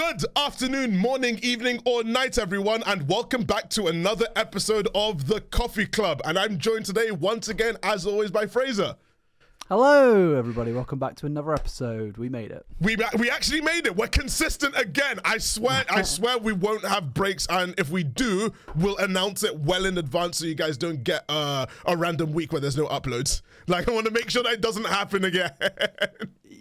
Good afternoon, morning, evening, or night, everyone, and welcome back to another episode of The Coffee Club. And I'm joined today, once again, as always, by Fraser. Hello, everybody. Welcome back to another episode. We made it. We actually made it. We're consistent again. I swear we won't have breaks, and if we do, we'll announce it well in advance so you guys don't get a random week where there's no uploads. Like, I want to make sure that it doesn't happen again.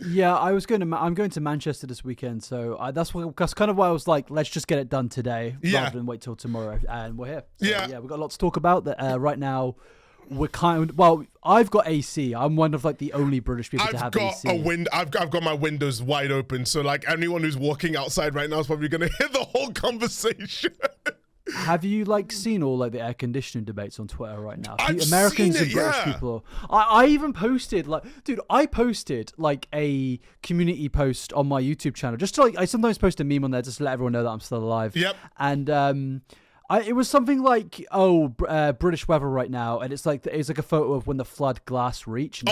Yeah, I'm going to Manchester this weekend, so that's kind of why I was like, let's just get it done today rather than wait till tomorrow, and we're here. So, yeah, we've got a lot to talk about. That right now. I've got AC. I'm one of like the only British people to have AC. I've got my windows wide open, so like anyone who's walking outside right now is probably going to hear the whole conversation. Have you like seen all like the air conditioning debates on Twitter right now? Americans seen it, and British people. I even posted I posted like a community post on my YouTube channel just to I sometimes post a meme on there just to let everyone know that I'm still alive. Yep. And it was something like, British weather right now, and it's like a photo of when the flood glass reach. And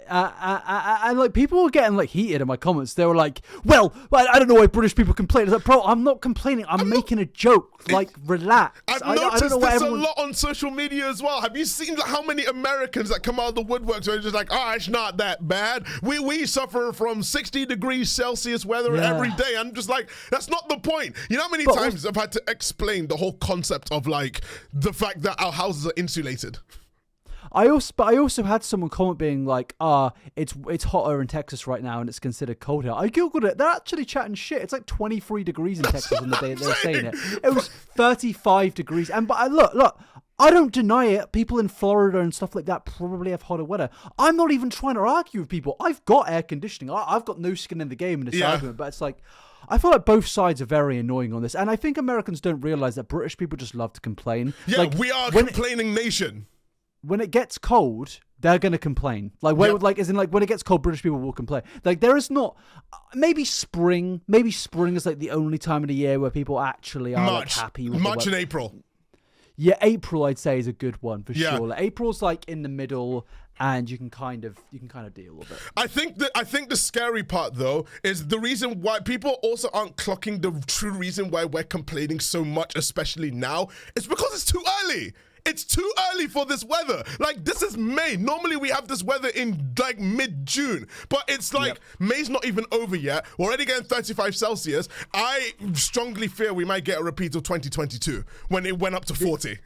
and like people were getting like heated in my comments. They were like, "Well, I don't know why British people complain." It's like, bro, I'm not complaining. I'm making a joke. Like, relax. I've noticed this a lot on social media as well. Have you seen how many Americans that come out of the woodworks are just like, "Oh, it's not that bad. We suffer from 60 degrees Celsius weather every day." I'm just like, that's not the point. You know how many times I've had to explain the whole concept of like the fact that our houses are insulated. I also had someone comment being like, it's hotter in Texas right now and it's considered colder. I googled it. They're actually chatting shit. It's like 23 degrees in Texas on the day they're saying it. It was 35 degrees. And but look, I don't deny it. People in Florida and stuff like that probably have hotter weather. I'm not even trying to argue with people. I've got air conditioning. I've got no skin in the game in this argument. But it's like, I feel like both sides are very annoying on this. And I think Americans don't realize that British people just love to complain. Yeah, like, we are a complaining nation. When it gets cold, they're going to complain. Like, when it gets cold, British people will complain. Like, there is not... Maybe spring is like the only time of the year where people actually are like, happy with March and April. Yeah, April I'd say is a good one for sure. Like, April's like in the middle, and you can kind of deal with it. I think the scary part though is the reason why people also aren't clocking the true reason why we're complaining so much, especially now, is because it's too early. It's too early for this weather. Like, this is May. Normally we have this weather in like mid-June, but it's like May's not even over yet. We're already getting 35 Celsius. I strongly fear we might get a repeat of 2022 when it went up to 40.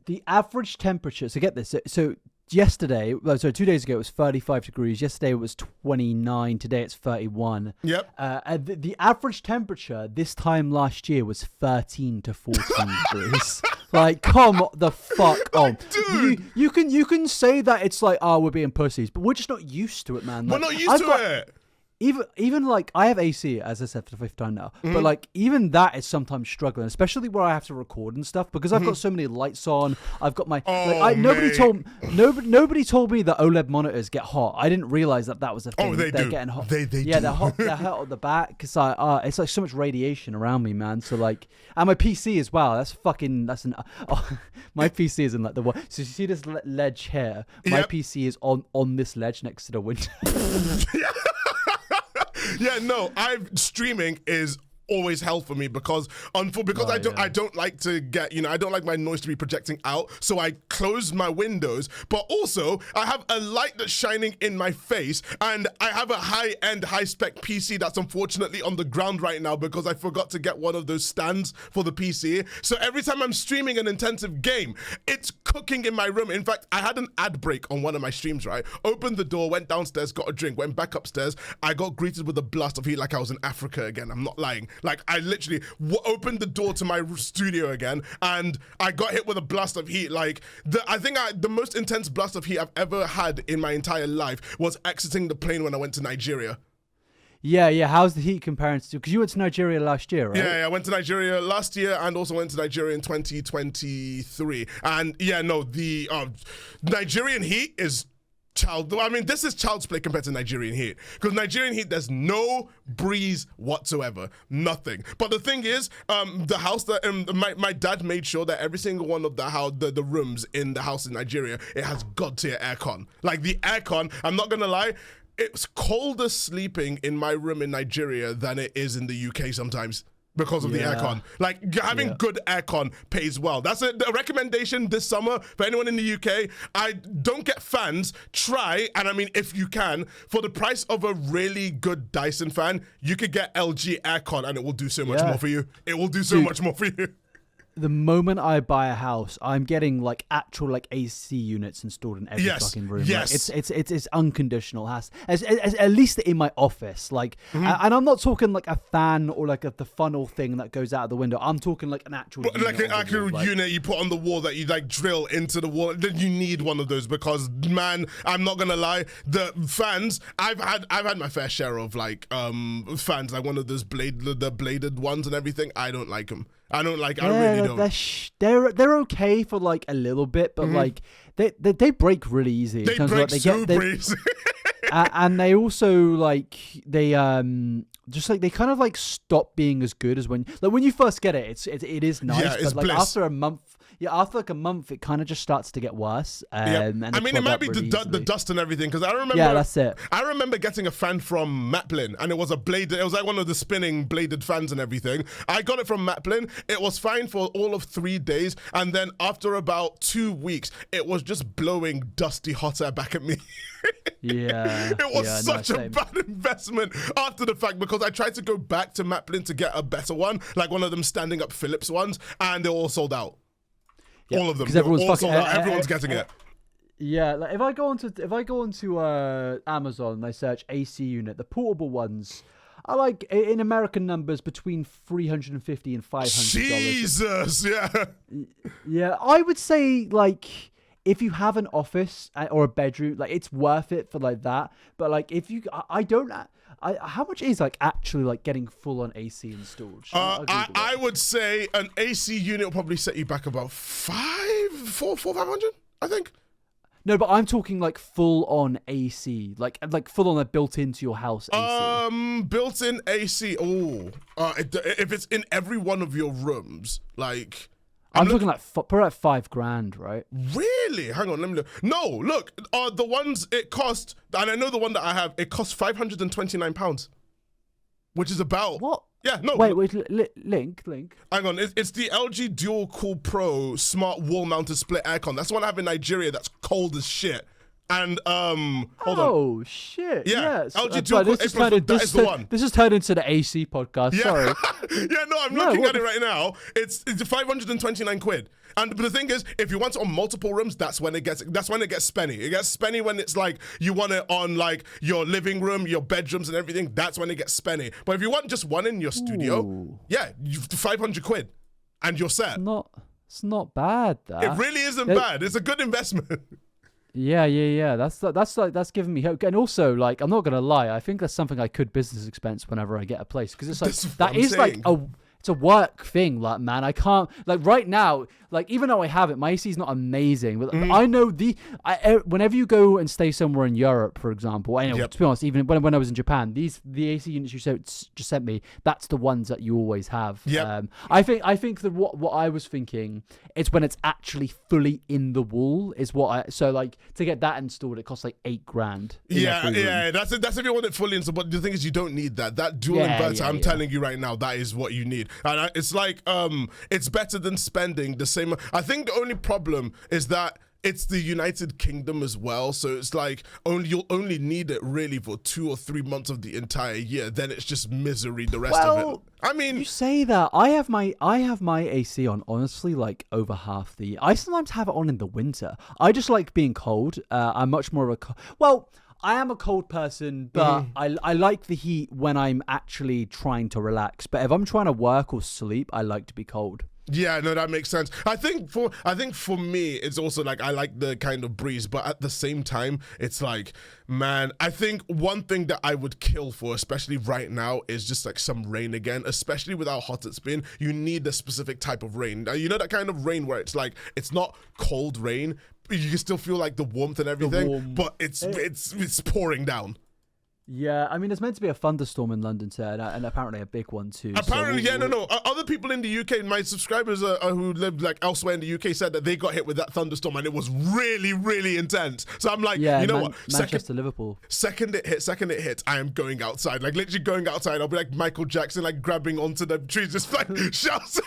The average temperature, so get this, so 2 days ago it was 35 degrees. Yesterday it was 29. Today it's 31. Yep. The average temperature this time last year was 13 to 14 degrees. Like, come the fuck on. Dude. You can say that it's like, we're being pussies, but we're just not used to it, man. Like, we're not used to it. Even like, I have AC, as I said, for the 5th time now. Mm-hmm. But like, even that is sometimes struggling, especially where I have to record and stuff, because I've got so many lights on. I've got my nobody told me that OLED monitors get hot. I didn't realize that was a thing. Oh, they're getting hot. They do. They're hot. They're hot at the back because it's like so much radiation around me, man. So like, and my PC as well. My PC is in like the one. So you see this ledge here? My PC is on this ledge next to the window. Yeah, no, streaming is always hell for me because I don't like to get, I don't like my noise to be projecting out, so I close my windows, but also I have a light that's shining in my face, and I have a high-end, high-spec PC that's unfortunately on the ground right now because I forgot to get one of those stands for the PC, so every time I'm streaming an intensive game, it's cooking in my room. In fact, I had an ad break on one of my streams, right? Opened the door, went downstairs, got a drink, went back upstairs, I got greeted with a blast of heat like I was in Africa again. I'm not lying. Like, I literally opened the door to my studio again, and I got hit with a blast of heat. Like, the most intense blast of heat I've ever had in my entire life was exiting the plane when I went to Nigeria. Yeah. How's the heat comparing to? Because you went to Nigeria last year, right? Yeah, I went to Nigeria last year and also went to Nigeria in 2023. And the Nigerian heat is this is child's play compared to Nigerian heat. Because Nigerian heat, there's no breeze whatsoever. Nothing. But the thing is, the house that my dad made sure that every single one of the rooms in the house in Nigeria, it has god-tier aircon. Like, the aircon, I'm not gonna lie, it's colder sleeping in my room in Nigeria than it is in the UK sometimes. Because of the aircon. Like, having good aircon pays well. That's a recommendation this summer for anyone in the UK. I don't get fans. Try, and I mean, if you can, for the price of a really good Dyson fan, you could get LG aircon, and it will do so much more for you. It will do so much more for you. The moment I buy a house, I'm getting like actual like AC units installed in every fucking room. Yes, like, it's unconditional. As at least in my office. Like, and I'm not talking like a fan or like the funnel thing that goes out of the window. I'm talking like an actual unit like an actual unit you put on the wall that you like drill into the wall. Then you need one of those because, man, I'm not gonna lie, the fans I've had my fair share of like fans, like one of those the bladed ones and everything. I don't like them. I really don't. They're okay for like a little bit, but like they break really easy. They break super easy. And they also like they just like they kind of like stop being as good as when you first get it. It is nice, but like bliss. after a month. Yeah, after like a month, it kind of just starts to get worse. And I mean, it might be the dust and everything, because I remember. Yeah, that's it. I remember getting a fan from Maplin, and it was a bladed. It was like one of the spinning bladed fans and everything. I got it from Maplin. It was fine for all of 3 days, and then after about 2 weeks, it was just blowing dusty hot air back at me. Yeah, it was such a bad investment after the fact, because I tried to go back to Maplin to get a better one, like one of them standing up Philips ones, and they're all sold out. Yeah, all of them. Because everyone's getting it. Yeah, like if I go onto Amazon and I search AC unit, the portable ones are like in American numbers between $350 and $500. Jesus, yeah. Yeah, I would say like if you have an office or a bedroom, like it's worth it for like that. But like if you, how much is like actually like getting full on AC installed? I would say an AC unit will probably set you back about 500, I think. No, but I'm talking like full on AC, like full on built into your house AC. Built-in AC. Oh, if it's in every one of your rooms, like. I'm talking like probably like $5,000, right? Really? Hang on, let me look. No, look, the ones it cost, and I know the one that I have, it costs £529, which is about what? Yeah, no. Wait, link. Hang on, it's the LG Dual Cool Pro Smart Wall Mounted Split Aircon. That's the one I have in Nigeria. That's cold as shit. And hold on. Oh shit! Yeah, yes. LG Dual Cool that is the one. This has turned into the AC podcast. Yeah. Sorry. Yeah, no, I'm looking at it right now. It's 529 quid. And but the thing is, if you want it on multiple rooms, that's when it gets spenny. It gets spenny when it's like you want it on like your living room, your bedrooms, and everything. That's when it gets spenny. But if you want just one in your studio, yeah, 500 quid, and you're set. It's not bad. That it really isn't bad. It's a good investment. Yeah. That's giving me hope. And also, like, I'm not gonna lie, I think that's something I could business expense whenever I get a place, because it's like it's a work thing, like, man. I can't, like, right now, like, even though I have it, my AC is not amazing, but I know whenever you go and stay somewhere in Europe, for example, to be honest, even when I was in Japan, the AC units you just sent me, that's the ones that you always have. Yeah. I think that what I was thinking is when it's actually fully in the wall is so like to get that installed, it costs like $8,000. Yeah. That's if you want it fully installed. But the thing is, you don't need that. That dual inverter, I'm telling you right now, that is what you need. And it's like it's better than spending the same. I think the only problem is that it's the United Kingdom as well, so it's like you'll only need it really for 2 or 3 months of the entire year. Then it's just misery the rest of it. I mean, you say that. I have my AC on honestly like over half the year. I sometimes have it on in the winter. I just like being cold. I'm much more of I am a cold person, but I like the heat when I'm actually trying to relax. But if I'm trying to work or sleep, I like to be cold. Yeah, no, that makes sense. I think for me, it's also like I like the kind of breeze, but at the same time, it's like, man, I think one thing that I would kill for, especially right now, is just like some rain again, especially with how hot it's been. You need a specific type of rain. You know that kind of rain where it's like, it's not cold rain, but you can still feel like the warmth and everything, but it's pouring down. Yeah, I mean, there's meant to be a thunderstorm in London today, and apparently a big one too. Apparently, no. Other people in the UK, my subscribers who live like elsewhere in the UK, said that they got hit with that thunderstorm and it was really, really intense. So I'm like, you know what? Manchester, Liverpool. Second it hits, I am going outside. Like literally going outside. I'll be like Michael Jackson, like grabbing onto the trees, just like shouting.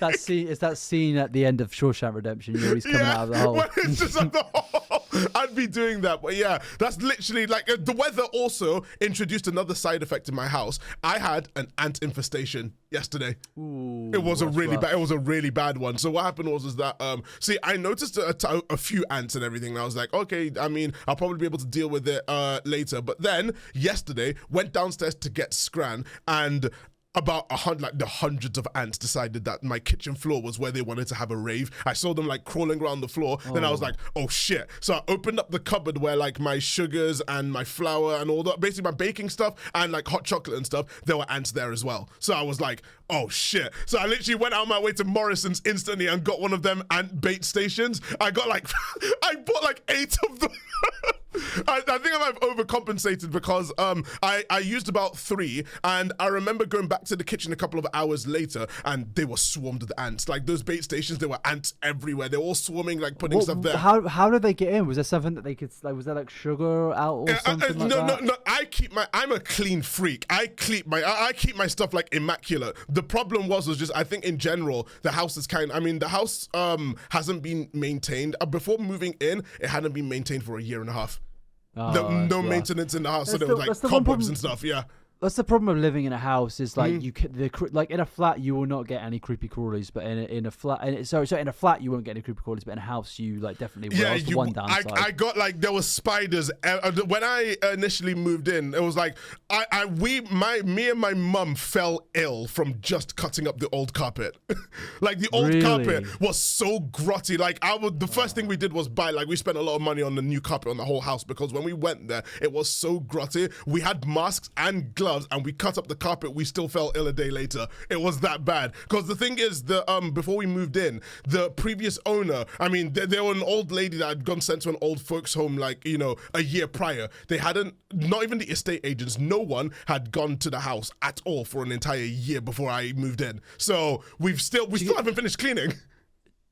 It's that scene at the end of Shawshank Redemption. You know, he's coming out of the hole. Well, it's just like the hole. I'd be doing that, but yeah, that's literally like the weather also introduced another side effect in my house. I had an ant infestation yesterday. Ooh, it was a really bad one. So what happened was that I noticed a few ants and everything, and I was like, okay, I mean, I'll probably be able to deal with it later. But then yesterday went downstairs to get scran, and about the hundreds of ants decided that my kitchen floor was where they wanted to have a rave. I saw them like crawling around the floor. Then I was like, oh shit. So I opened up the cupboard where like my sugars and my flour and all that, basically my baking stuff and like hot chocolate and stuff, there were ants there as well. So I was like, oh shit. So I literally went out my way to Morrison's instantly and got one of them ant bait stations. I got like, I bought like 8 of them. I think I might have overcompensated because I used about 3, and I remember going back to the kitchen a couple of hours later and they were swarmed with ants. Like those bait stations, there were ants everywhere. They were all swarming, like putting stuff there. How did they get in? Was there something that they could, like, was there like sugar out or something like that? No. I'm a clean freak. I keep my stuff like immaculate. The problem was just, I think in general, the house is the house hasn't been maintained. Before moving in, it hadn't been maintained for a year and a half. No maintenance in the house, so there was like cobwebs and stuff. Yeah. That's the problem of living in a house is like like in a flat you will not get any creepy crawlies, but in a flat in a flat you won't get any creepy crawlies, but in a house you like definitely will. Yeah, That's the one downside. I got like there was spiders when I initially moved in. It was like me and my mum fell ill from just cutting up the old carpet. Like the old carpet was so grotty. Like the first thing we did was we spent a lot of money on the new carpet on the whole house because when we went there it was so grotty. We had masks and gloves and we cut up the carpet. We still fell ill a day later. It was that bad. Because the thing is, before we moved in, the previous owner, they were an old lady that had gone sent to an old folks home like, a year prior. They hadn't, not even the estate agents, no one had gone to the house at all for an entire year before I moved in. So we still haven't finished cleaning.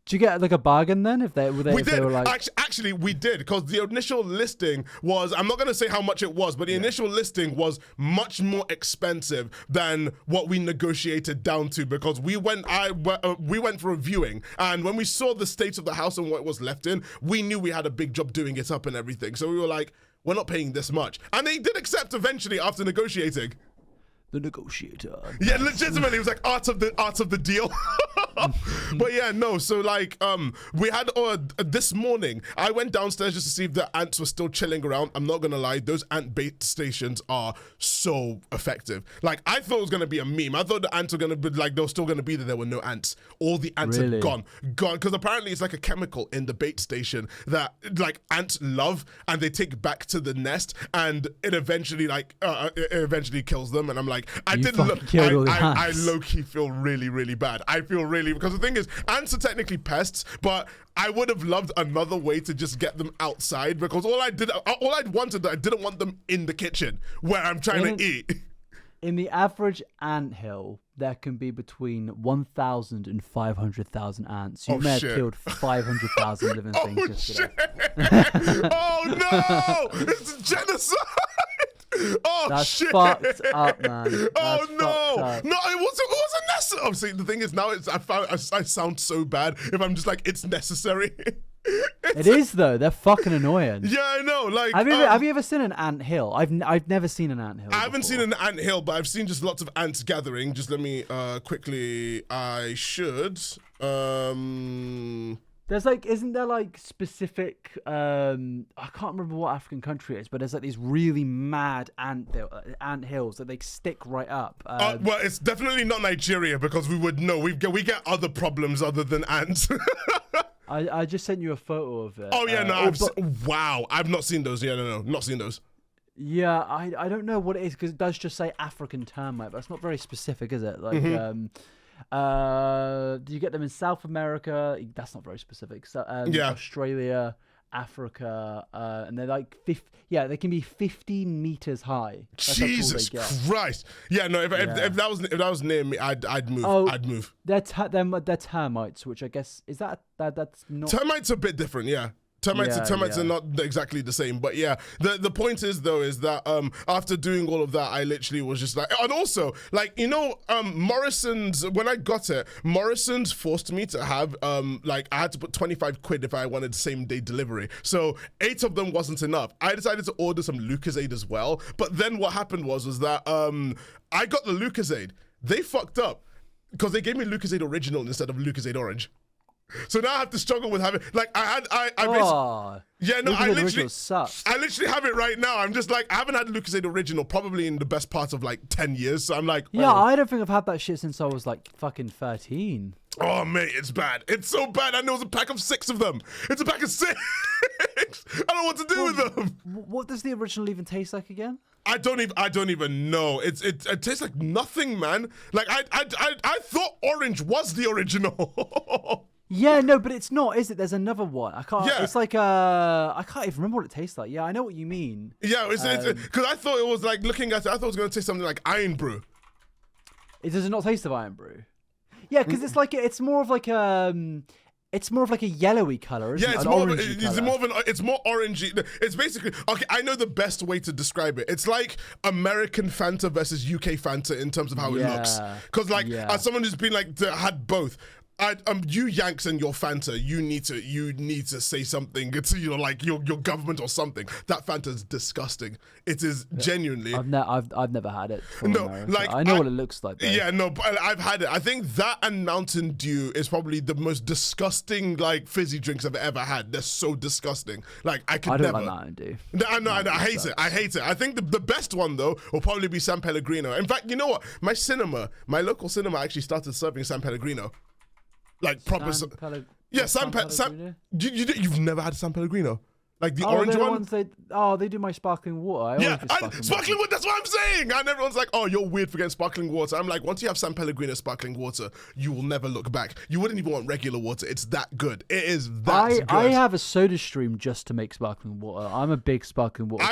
Did you get like a bargain then? If they were like... Actually, we did, because the initial listing was, I'm not going to say how much it was, but the initial listing was much more expensive than what we negotiated down to, because we went for a viewing, and when we saw the state of the house and what it was left in, we knew we had a big job doing it up and everything. So we were like, we're not paying this much. And they did accept eventually after negotiating. The negotiator. Yeah, legitimately, it was like art of the deal. But yeah, no. So like, we had this morning. I went downstairs just to see if the ants were still chilling around. I'm not gonna lie, those ant bait stations are so effective. Like I thought it was gonna be a meme. I thought the ants were gonna be like they were still gonna be there. There were no ants. All the ants had gone. Because apparently it's like a chemical in the bait station that like ants love, and they take back to the nest, and it eventually kills them. And I'm like, I low-key feel really, really bad. I feel really, because the thing is, ants are technically pests, but I would have loved another way to just get them outside, because I didn't want them in the kitchen where I'm trying to eat. In the average anthill, there can be between 1,000 and 500,000 ants. You may have killed 500,000 living things yesterday. Oh no! It's genocide! Oh, that's shit. Fucked up, man. Oh no! No, it wasn't necessary. Obviously, the thing is now I sound so bad if I'm just like, it's necessary. It is though. They're fucking annoying. Yeah, I know. Like, have you ever seen an ant hill? I've never seen an ant hill. I haven't seen an ant hill, but I've seen just lots of ants gathering. Just let me quickly. I should. There's like, isn't there like specific, I can't remember what African country it is, but there's like these really mad ant hills that they stick right up. Well, it's definitely not Nigeria, because we would know. We get other problems other than ants. I just sent you a photo of it. Oh yeah, no, wow, I've not seen those. Yeah, no, not seen those. Yeah, I don't know what it is, because it does just say African termite, but it's not very specific, is it? Like, do you get them in South America? That's not very specific. So, Australia Africa, and they're like they can be 15 meters high. That's Jesus Christ! Yeah, no. If that was near me, I'd move. I'd move. They're termites, which I guess that's not. Termites are a bit different, yeah. Termites are not exactly the same, but yeah. The point is though is that after doing all of that, I literally was just like, and also like Morrison's, when I got it, Morrison's forced me to have like I had to put 25 quid if I wanted same day delivery. So 8 of them wasn't enough. I decided to order some Lucozade as well. But then what happened was that I got the Lucozade. They fucked up because they gave me Lucozade Original instead of Lucozade Orange. So now I have to struggle with having I literally have it right now. I'm just like, I haven't had Lucozade Original probably in the best part of like 10 years. So I'm like, I don't think I've had that shit since I was like fucking 13. Oh mate, it's bad. It's so bad. And there was a pack of 6 of them. It's a pack of 6. I don't know what to do with them. What does the original even taste like again? I don't even know. It tastes like nothing, man. Like I thought orange was the original. Yeah, no, but it's not, is it? There's another one. I can't. Yeah. It's like I can't even remember what it tastes like. Yeah, I know what you mean. Yeah, because I thought it was like looking at it. I thought it was going to taste something like Iron Brew. It does not taste of Iron Brew. Yeah, because it's more of like a yellowy color. Isn't it? It's more orangey. It's basically okay. I know the best way to describe it. It's like American Fanta versus UK Fanta in terms of how it looks. Because as someone who's been like had both. You Yanks and your Fanta, you need to say something to your government or something. That Fanta is disgusting. It is genuinely. I've never had it. No, America. like I know what it looks like. Though. Yeah, no, but I've had it. I think that and Mountain Dew is probably the most disgusting like fizzy drinks I've ever had. They're so disgusting. Like I don't like Mountain Dew. I hate it. I hate it. I think the best one though will probably be San Pellegrino. In fact, you know what? My local cinema actually started serving San Pellegrino. Like proper, you've never had San Pellegrino, like the orange one. They do my sparkling water. Sparkling water. That's what I'm saying. And everyone's like, "Oh, you're weird for getting sparkling water." I'm like, once you have San Pellegrino sparkling water, you will never look back. You wouldn't even want regular water. It's that good. It is that good. I have a soda stream just to make sparkling water. I'm a big sparkling water.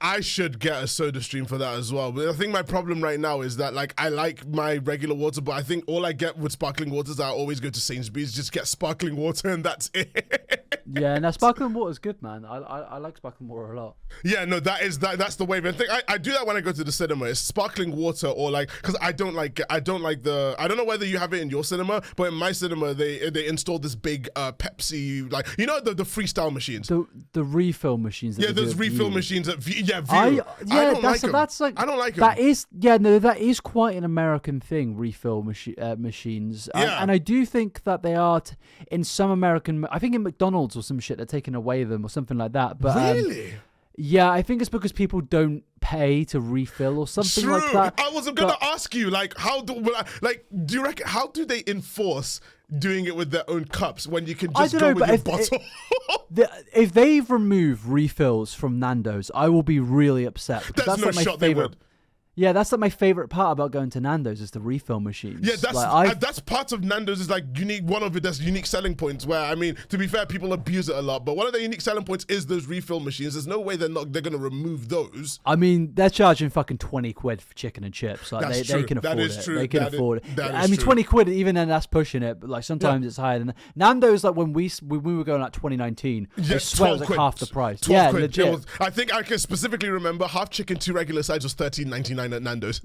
I should get a soda stream for that as well. But I think my problem right now is that like I like my regular water, but I think all I get with sparkling water is I always go to Sainsbury's, just get sparkling water, and that's it. Yeah, now sparkling water is good, man. I like sparkling water a lot. Yeah, no, that's the wave. And I do that when I go to the cinema. It's sparkling water or like, because I don't know whether you have it in your cinema, but in my cinema they installed this big Pepsi, like the freestyle machines. The refill machines. Those refill machines at View. I don't like them. I don't like them. That is quite an American thing. Refill machines. Yeah. And I do think that they are in some American. I think in McDonald's or some shit they're taking away them or something like that. But really. Yeah, I think it's because people don't pay to refill or something like that. I was going to ask you, like, do you reckon, how do they enforce doing it with their own cups when you can just go with your bottle? If they remove refills from Nando's, I will be really upset. That's no shot they would. Yeah, that's like my favorite part about going to Nando's is the refill machines. Yeah, that's part of Nando's is like one of it. Unique selling points where, I mean, to be fair, people abuse it a lot, but one of the unique selling points is those refill machines. There's no way they're going to remove those. I mean, they're charging fucking 20 quid for chicken and chips. Like they can afford it. True. They can afford it. I mean, 20 quid, even then that's pushing it, but like sometimes it's higher than that. Nando's, like when we were going like 2019, I swear it was like half the price. Yeah, quid. Legit. I think I can specifically remember half chicken, 2 regular sides was $13.99 at Nando's.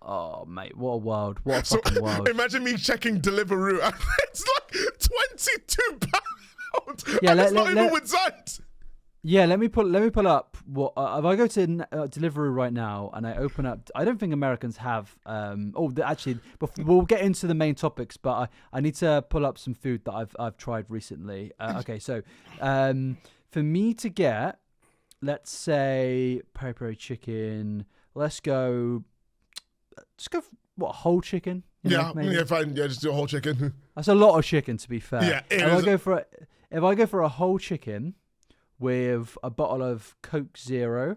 Oh, mate, what a world. What a fucking world. Imagine me checking Deliveroo. It's like £22. Yeah, it's not even with Zeit. Yeah, let me pull up what if I go to Deliveroo right now and I open up. I don't think Americans have. Actually, we'll get into the main topics, but I need to pull up some food that I've tried recently. Okay, so for me to get, let's say peri-peri chicken. Let's go. Just go for, whole chicken? Fine. Yeah, just do a whole chicken. That's a lot of chicken, to be fair. Yeah, if I go for a whole chicken with a bottle of Coke Zero,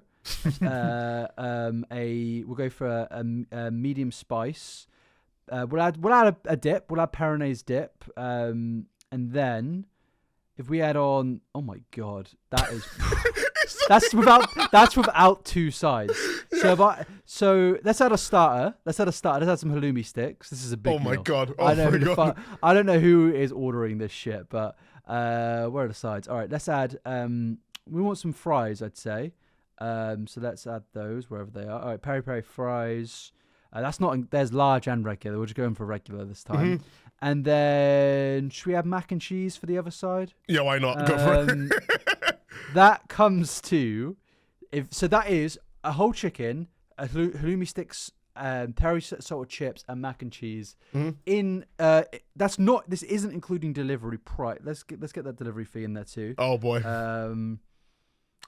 we'll go for a medium spice. We'll add a dip. We'll add Peronaise dip, and then if we add on, oh my god, that is that's without two sides. So let's add a starter. Let's add some halloumi sticks. This is a big. Oh my meal. god! Oh my god! I don't know who is ordering this shit, but where are the sides? All right, let's add. We want some fries, I'd say. So let's add those wherever they are. All right, peri peri fries. That's not. There's large and regular. We're just going for regular this time. Mm-hmm. And then should we have mac and cheese for the other side? Yeah, why not? Go for it. That comes to that is a whole chicken, a halloumi sticks, peri salted chips, and mac and cheese. Mm-hmm. This isn't including delivery price. Let's get that delivery fee in there too. Oh boy.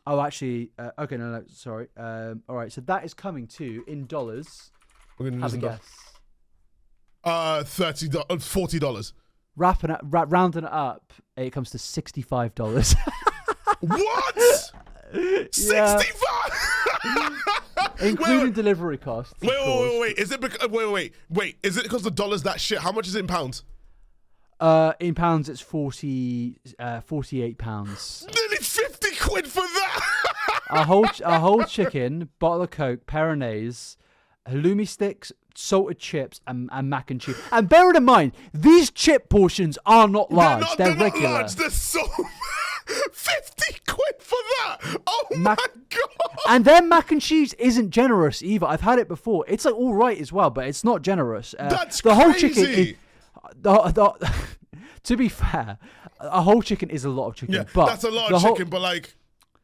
Okay, no, sorry. All right, so that is coming to in dollars. We're gonna have a guess. $40. Rounding it up, it comes to $65. What? 65? Including delivery costs. Wait. Is it because wait? Is it because the dollar's that shit? How much is it in pounds? In pounds, it's 48 pounds. Nearly 50 quid for that. a whole chicken, bottle of Coke, Peronaise, halloumi sticks, salted chips, and mac and cheese. And bear in mind, these chip portions are not large. They're regular. Not large. They're so 50 quid for that. Oh my god. And their mac and cheese isn't generous either. I've had it before. It's like all right as well, but it's not generous. That's the crazy. Whole chicken. To be fair, a whole chicken is a lot of chicken. Yeah, but that's a lot of chicken, but like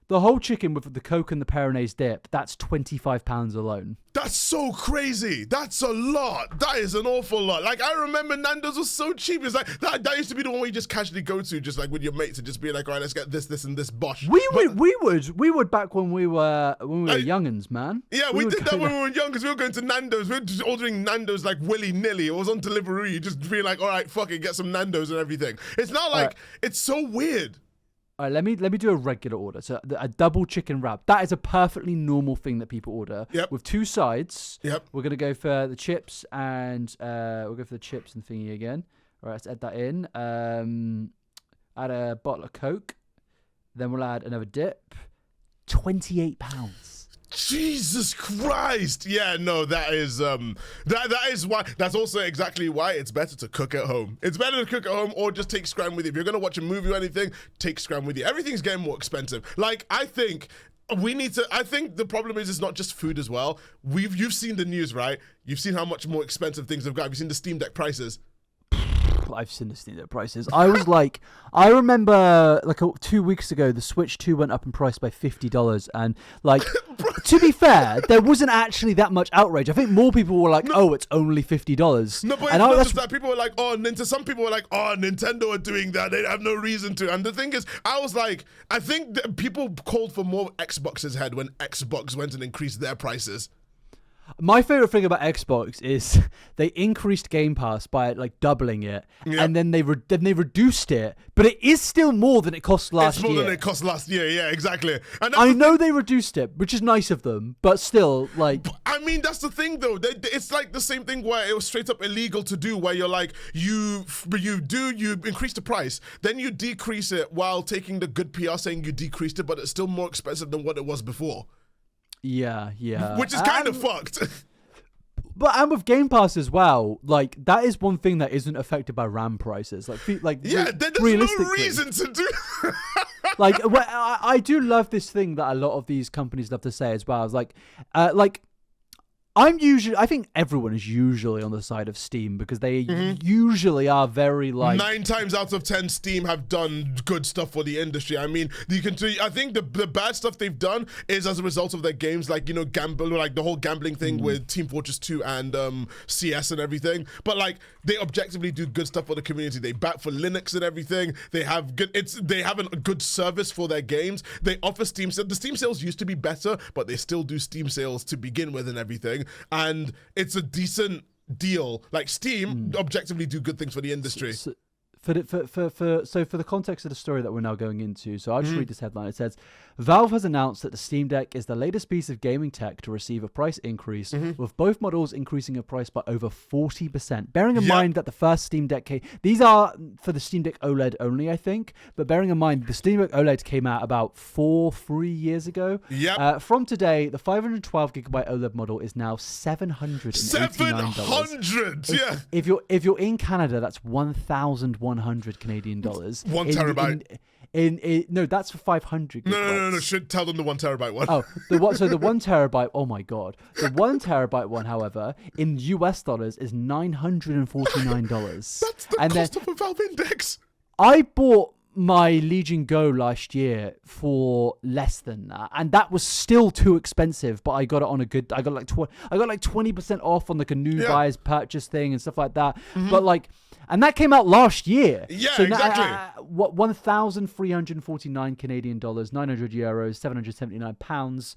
the whole chicken with the Coke and the Peronaise dip, that's £25 alone. That's so crazy. That's a lot. That is an awful lot. Like, I remember Nando's was so cheap. It's like, that used to be the one where you just casually go to, just like with your mates and just be like, all right, let's get this, and this bosh. We would back when we were youngins, man. Yeah, we did that when we were young, because we were going to Nando's. We were just ordering Nando's like willy-nilly. It was on delivery. You just be like, all right, fuck it, get some Nando's and everything. It's not like, it's so weird. All right, let me do a regular order. So a double chicken wrap. That is a perfectly normal thing that people order. Yep. With two sides. Yep. We're gonna go for the chips and we'll go for the chips and thingy again. All right, let's add that in. Add a bottle of Coke. Then we'll add another dip. £28. Jesus Christ! Yeah, no, that is that is why. That's also exactly why it's better to cook at home. It's better to cook at home or just take scran with you. If you're gonna watch a movie or anything, take scran with you. Everything's getting more expensive. Like, I think the problem is it's not just food as well. You've seen the news, right? You've seen how much more expensive things have got. Have you seen the Steam Deck prices? I've seen the Steam Deck prices. I remember like 2 weeks ago, the Switch 2 went up in price by $50, and like, to be fair, there wasn't actually that much outrage. I think more people were like, "Oh, it's only $50." No, but it's not just that. People were like, some people were like, "Oh, Nintendo are doing that. They have no reason to." And the thing is, I was like, I think that people called for more Xbox's head when Xbox went and increased their prices. My favorite thing about Xbox is they increased Game Pass by like doubling it, and then they reduced it, but it is still more than it cost last year. It's more than it cost last year, yeah, exactly. And I know they reduced it, which is nice of them, but still, like... I mean, that's the thing, though. It's like the same thing where it was straight up illegal to do, where you're like, you increase the price, then you decrease it while taking the good PR saying you decreased it, but it's still more expensive than what it was before. Yeah. Which is kind of fucked. And with Game Pass as well, like, that is one thing that isn't affected by RAM prices. Like yeah, there's no reason to do. Like, I do love this thing that a lot of these companies love to say as well. It's like, I think everyone is usually on the side of Steam because they usually are very like... 9 times out of 10, Steam have done good stuff for the industry. I mean, I think the bad stuff they've done is as a result of their games, like, gamble, like the whole gambling thing with Team Fortress 2 and CS and everything. But like, they objectively do good stuff for the community. They bat for Linux and everything. They have a good service for their games. They offer Steam sales. The Steam sales used to be better, but they still do Steam sales to begin with and everything. And it's a decent deal. Like, Steam objectively do good things for the industry. For the context of the story that we're now going into, so I'll just read this headline. It says, Valve has announced that the Steam Deck is the latest piece of gaming tech to receive a price increase, with both models increasing in price by over 40%. Bearing in mind that the first Steam Deck these are for the Steam Deck OLED only, I think, but bearing in mind the Steam Deck OLED came out about 3 years ago. From today, the 512GB OLED model is now $789. 700, yeah. If you're in Canada, that's 1,100 Canadian dollars. 1 terabyte. No, that's for 500 gigabytes. No. Should tell them the 1 terabyte one. Oh, so the 1 terabyte. Oh my god, the 1 terabyte one, however, in US dollars is $949. That's the cost of a Valve Index. I bought my Legion Go last year for less than that, and that was still too expensive. But I got it on a good. I got like 20% off on like a new buyer's purchase thing and stuff like that. But like. And that came out last year. Yeah, so exactly. 1,349 Canadian dollars, 900 euros, 779 pounds.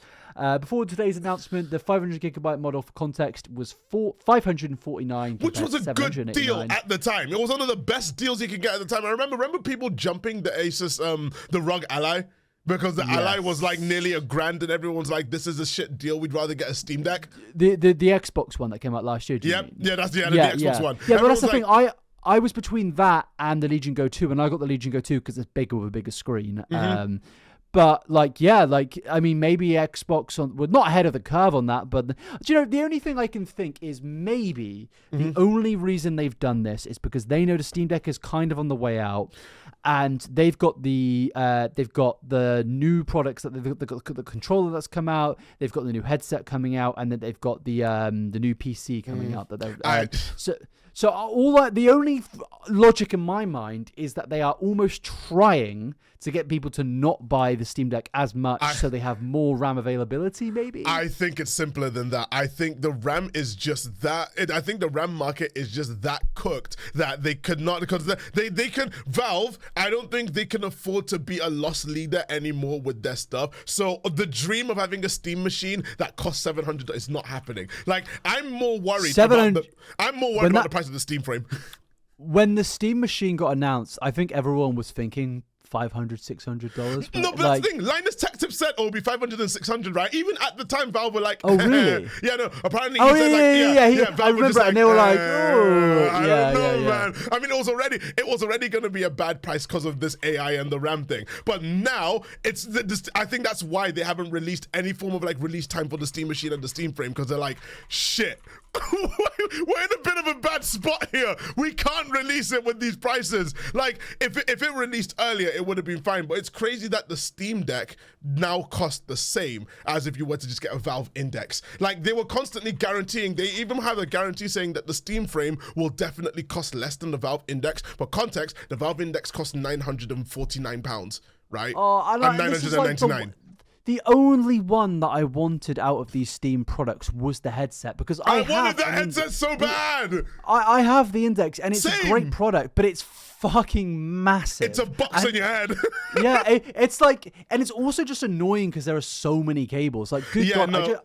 Before today's announcement, the 500 gigabyte model, for context, was 549, which was a good deal at the time. It was one of the best deals you could get at the time. I remember people jumping the Asus, the ROG Ally. Because the Ally was like nearly $1,000 and everyone's like, this is a shit deal. We'd rather get a Steam Deck. The Xbox one that came out last year. Yeah, that's the Xbox one. Yeah, but that's the thing. I was between that and the Legion Go 2, and I got the Legion Go 2 because it's bigger with a bigger screen. But maybe Xbox we're not ahead of the curve on that. But the only thing I can think is maybe the only reason they've done this is because they know the Steam Deck is kind of on the way out, and they've got the new products that they've got the controller that's come out, they've got the new headset coming out, and then they've got the new PC coming out that they're So the only logic in my mind is that they are almost trying to get people to not buy the Steam Deck as much so they have more RAM availability, maybe? I think it's simpler than that. I think the RAM is just that. I think the RAM market is just that cooked that they could not, because they can, Valve, I don't think they can afford to be a loss leader anymore with their stuff. So the dream of having a Steam machine that costs $700 is not happening. Like, I'm more worried about the price of the Steam frame. When the Steam machine got announced, I think everyone was thinking $500, $600. No, but that's the thing. Linus Tech Tip said it'll be $500 and $600, right? Even at the time, Valve were like, "Oh, really?" Yeah, no. Apparently, I Valve remember, and they were like, "Oh, I don't know, man." I mean, it was already going to be a bad price because of this AI and the RAM thing. But now I think that's why they haven't released any form of like release time for the Steam machine and the Steam frame, because they're like, shit. We're in a bit of a bad spot here. We can't release it with these prices. Like, if it released earlier, it would have been fine. But it's crazy that the Steam Deck now costs the same as if you were to just get a Valve Index. Like, they were constantly guaranteeing. They even have a guarantee saying that the Steam frame will definitely cost less than the Valve Index. For context, the Valve Index costs £949, right? And $999. The only one that I wanted out of these Steam products was the headset, because I wanted that headset so bad. I have the Index, and it's a great product, but it's fucking massive. It's a box in your head. Yeah, it's like, and it's also just annoying because there are so many cables. Like, good God, no.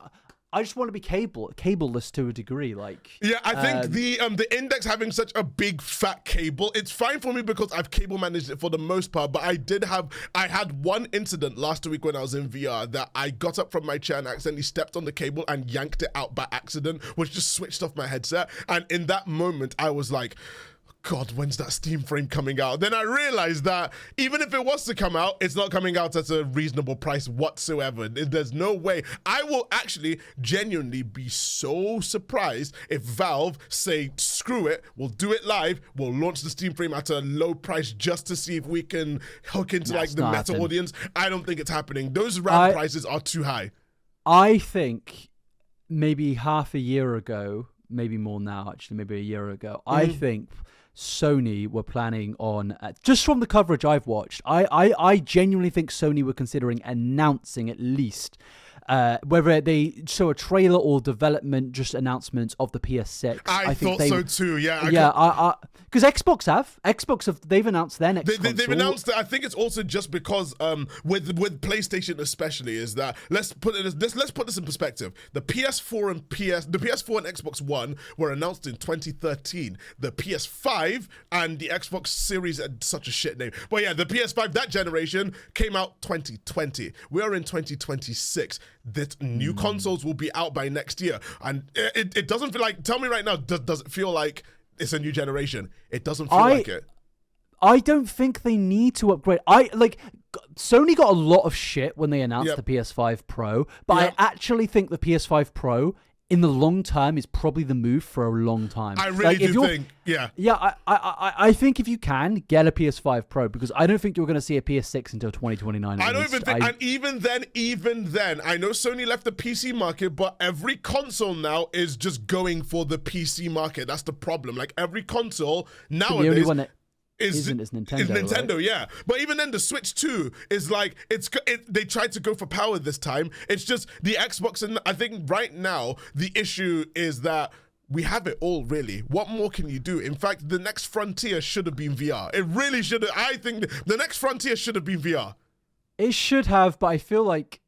I just want to be cableless to a degree. Like, yeah, I think the Index having such a big fat cable, it's fine for me because I've cable managed it for the most part. But I had one incident last week when I was in VR that I got up from my chair and accidentally stepped on the cable and yanked it out by accident, which just switched off my headset. And in that moment, I was like, God, when's that Steam frame coming out? Then I realized that even if it was to come out, it's not coming out at a reasonable price whatsoever. There's no way. I will actually genuinely be so surprised if Valve say, screw it, we'll do it live, we'll launch the Steam frame at a low price just to see if we can hook into like the meta audience. I don't think it's happening. Those RAM prices are too high. I think maybe half a year ago, maybe more now, actually, maybe a year ago, I think Sony were planning on, just from the coverage I've watched, I genuinely think Sony were considering announcing at least, whether they show a trailer or development, just announcements of the PS6. I thought so too, yeah. Because they've announced their next console. They've announced that. I think it's also just because with PlayStation especially is that let's put this in perspective. The PS4 and Xbox One were announced in 2013. The PS5 and the Xbox Series, such a shit name, but yeah, the PS5, that generation, came out 2020. We are in 2026. That new consoles will be out by next year, and it doesn't feel like. Tell me right now, does it feel like it's a new generation? It doesn't feel like it. I don't think they need to upgrade. Sony got a lot of shit when they announced the PS5 Pro, but I actually think the PS5 Pro in the long term is probably the move for a long time. I really do think, yeah. Yeah, I think if you can, get a PS5 Pro, because I don't think you're going to see a PS6 until 2029. I don't even think, and even then, I know Sony left the PC market, but every console now is just going for the PC market. That's the problem. Like, every console nowadays... The only one that is Nintendo, right? Yeah. But even then, the Switch 2 is like, they tried to go for power this time. It's just the Xbox, and I think right now, the issue is that we have it all, really. What more can you do? In fact, the next frontier should have been VR. It really should have. I think the next frontier should have been VR. It should have, but I feel like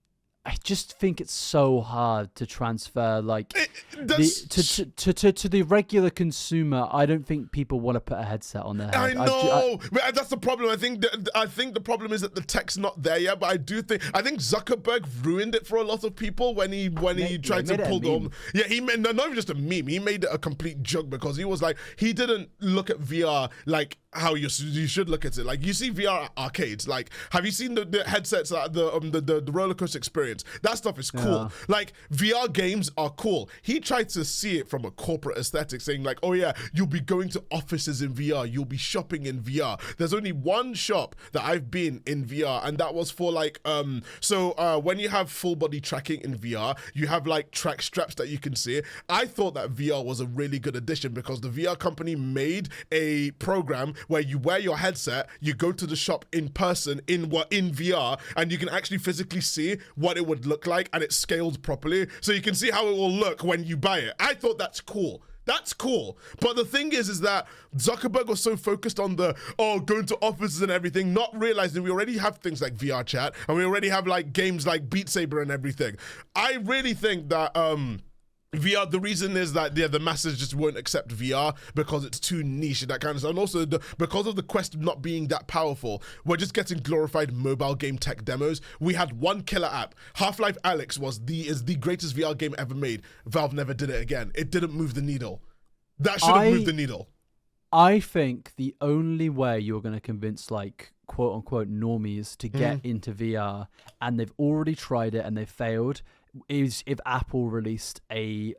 I just think it's so hard to transfer, like, to the regular consumer. I don't think people want to put a headset on their head. I know, but that's the problem. I think the problem is that the tech's not there yet. But I think Zuckerberg ruined it for a lot of people when he tried to pull them. Yeah, he made not even just a meme. He made it a complete joke, because he was like, he didn't look at VR like how you should look at it. Like, you see VR arcades. Like, have you seen the headsets, the roller coaster experience? That stuff is cool. Yeah. Like, VR games are cool. He tried to see it from a corporate aesthetic, saying like, oh yeah, you'll be going to offices in VR, you'll be shopping in VR. There's only one shop that I've been in VR, and that was for like when you have full body tracking in VR, you have like track straps that you can see. I thought that VR was a really good addition, because the VR company made a program where you wear your headset, you go to the shop in person in VR, and you can actually physically see what it would look like, and it's scaled properly, so you can see how it will look when you buy it. I thought that's cool. That's cool. But the thing is that Zuckerberg was so focused on going to offices and everything, not realizing we already have things like VR chat, and we already have like games like Beat Saber and everything. I really think that VR, the reason is that the masses just won't accept VR because it's too niche and that kind of stuff. And also because of the Quest not being that powerful, we're just getting glorified mobile game tech demos. We had one killer app. Half-Life Alyx is the greatest VR game ever made. Valve never did it again. It didn't move the needle. That should have moved the needle. I think the only way you're going to convince, like, quote unquote normies to get into VR, and they've already tried it and they've failed, is if Apple released a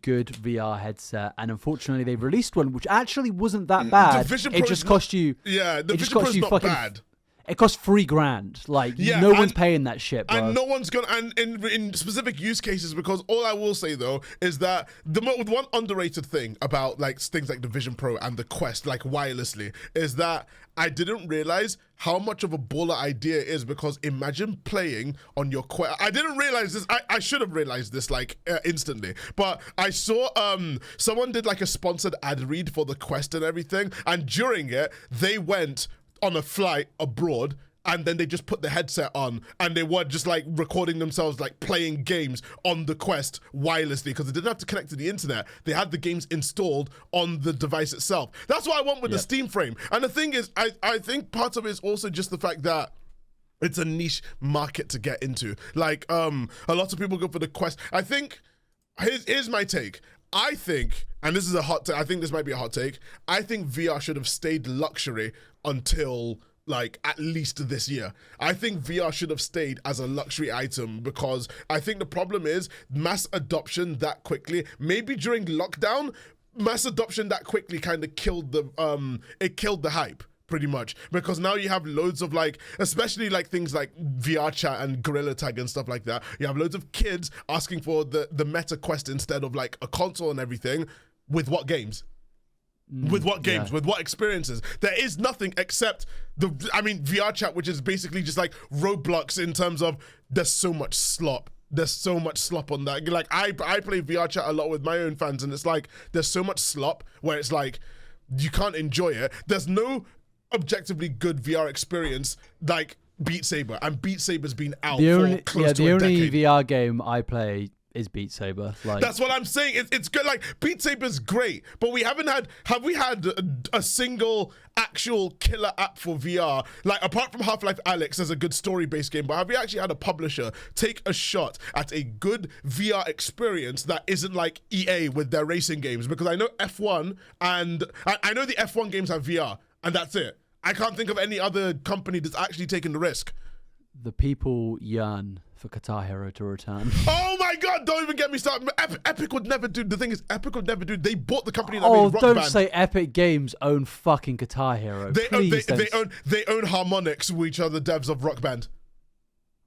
good VR headset, and unfortunately they've released one which actually wasn't that bad. It just cost you. Yeah, the Vision Pro is not bad. It costs $3,000. Like, no one's paying that shit, bro. And no one's gonna. And in specific use cases, because all I will say though is that the one underrated thing about like things like the Vision Pro and the Quest, like wirelessly, is that I didn't realize how much of a baller idea it is, because imagine playing on your Quest. I didn't realize this. I should have realized this like instantly, but I saw someone did like a sponsored ad read for the Quest and everything, and during it they went on a flight abroad, and then they just put the headset on, and they were just like recording themselves like playing games on the Quest wirelessly, because they didn't have to connect to the internet. They had the games installed on the device itself. That's what I want with the Steam Frame. And the thing is, I think part of it is also just the fact that it's a niche market to get into. Like, a lot of people go for the Quest. I think, here's my take. I think, and this is a hot take, I think this might be a hot take, I think VR should have stayed luxury until like at least this year. I think VR should have stayed as a luxury item, because I think the problem is mass adoption that quickly, maybe during lockdown, mass adoption that quickly kind of killed the hype. Pretty much, because now you have loads of like, especially like things like VR chat and Gorilla Tag and stuff like that. You have loads of kids asking for the Meta Quest instead of like a console and everything. With what games? With what games? With what experiences? There is nothing except VR chat, which is basically just like Roblox in terms of there's so much slop. There's so much slop on that. Like I play VR chat a lot with my own fans, and it's like there's so much slop where it's like, you can't enjoy it. There's no objectively good VR experience like Beat Saber, and Beat Saber's been out for close to a decade. The only VR game I play is Beat Saber. Like, that's what I'm saying. It's good. Like, Beat Saber's great, but have we had a single actual killer app for VR? Like, apart from Half-Life Alyx as a good story-based game, but have we actually had a publisher take a shot at a good VR experience that isn't like EA with their racing games? Because I know F1 and I know the F1 games have VR, and that's it. I can't think of any other company that's actually taken the risk. The people yearn for Guitar Hero to return. Oh my God! Don't even get me started. Epic would never do. The thing is, Epic would never do. They bought the company that made Rock Band. Don't say Epic Games own fucking Guitar Hero. They own Harmonix, which are the devs of Rock Band.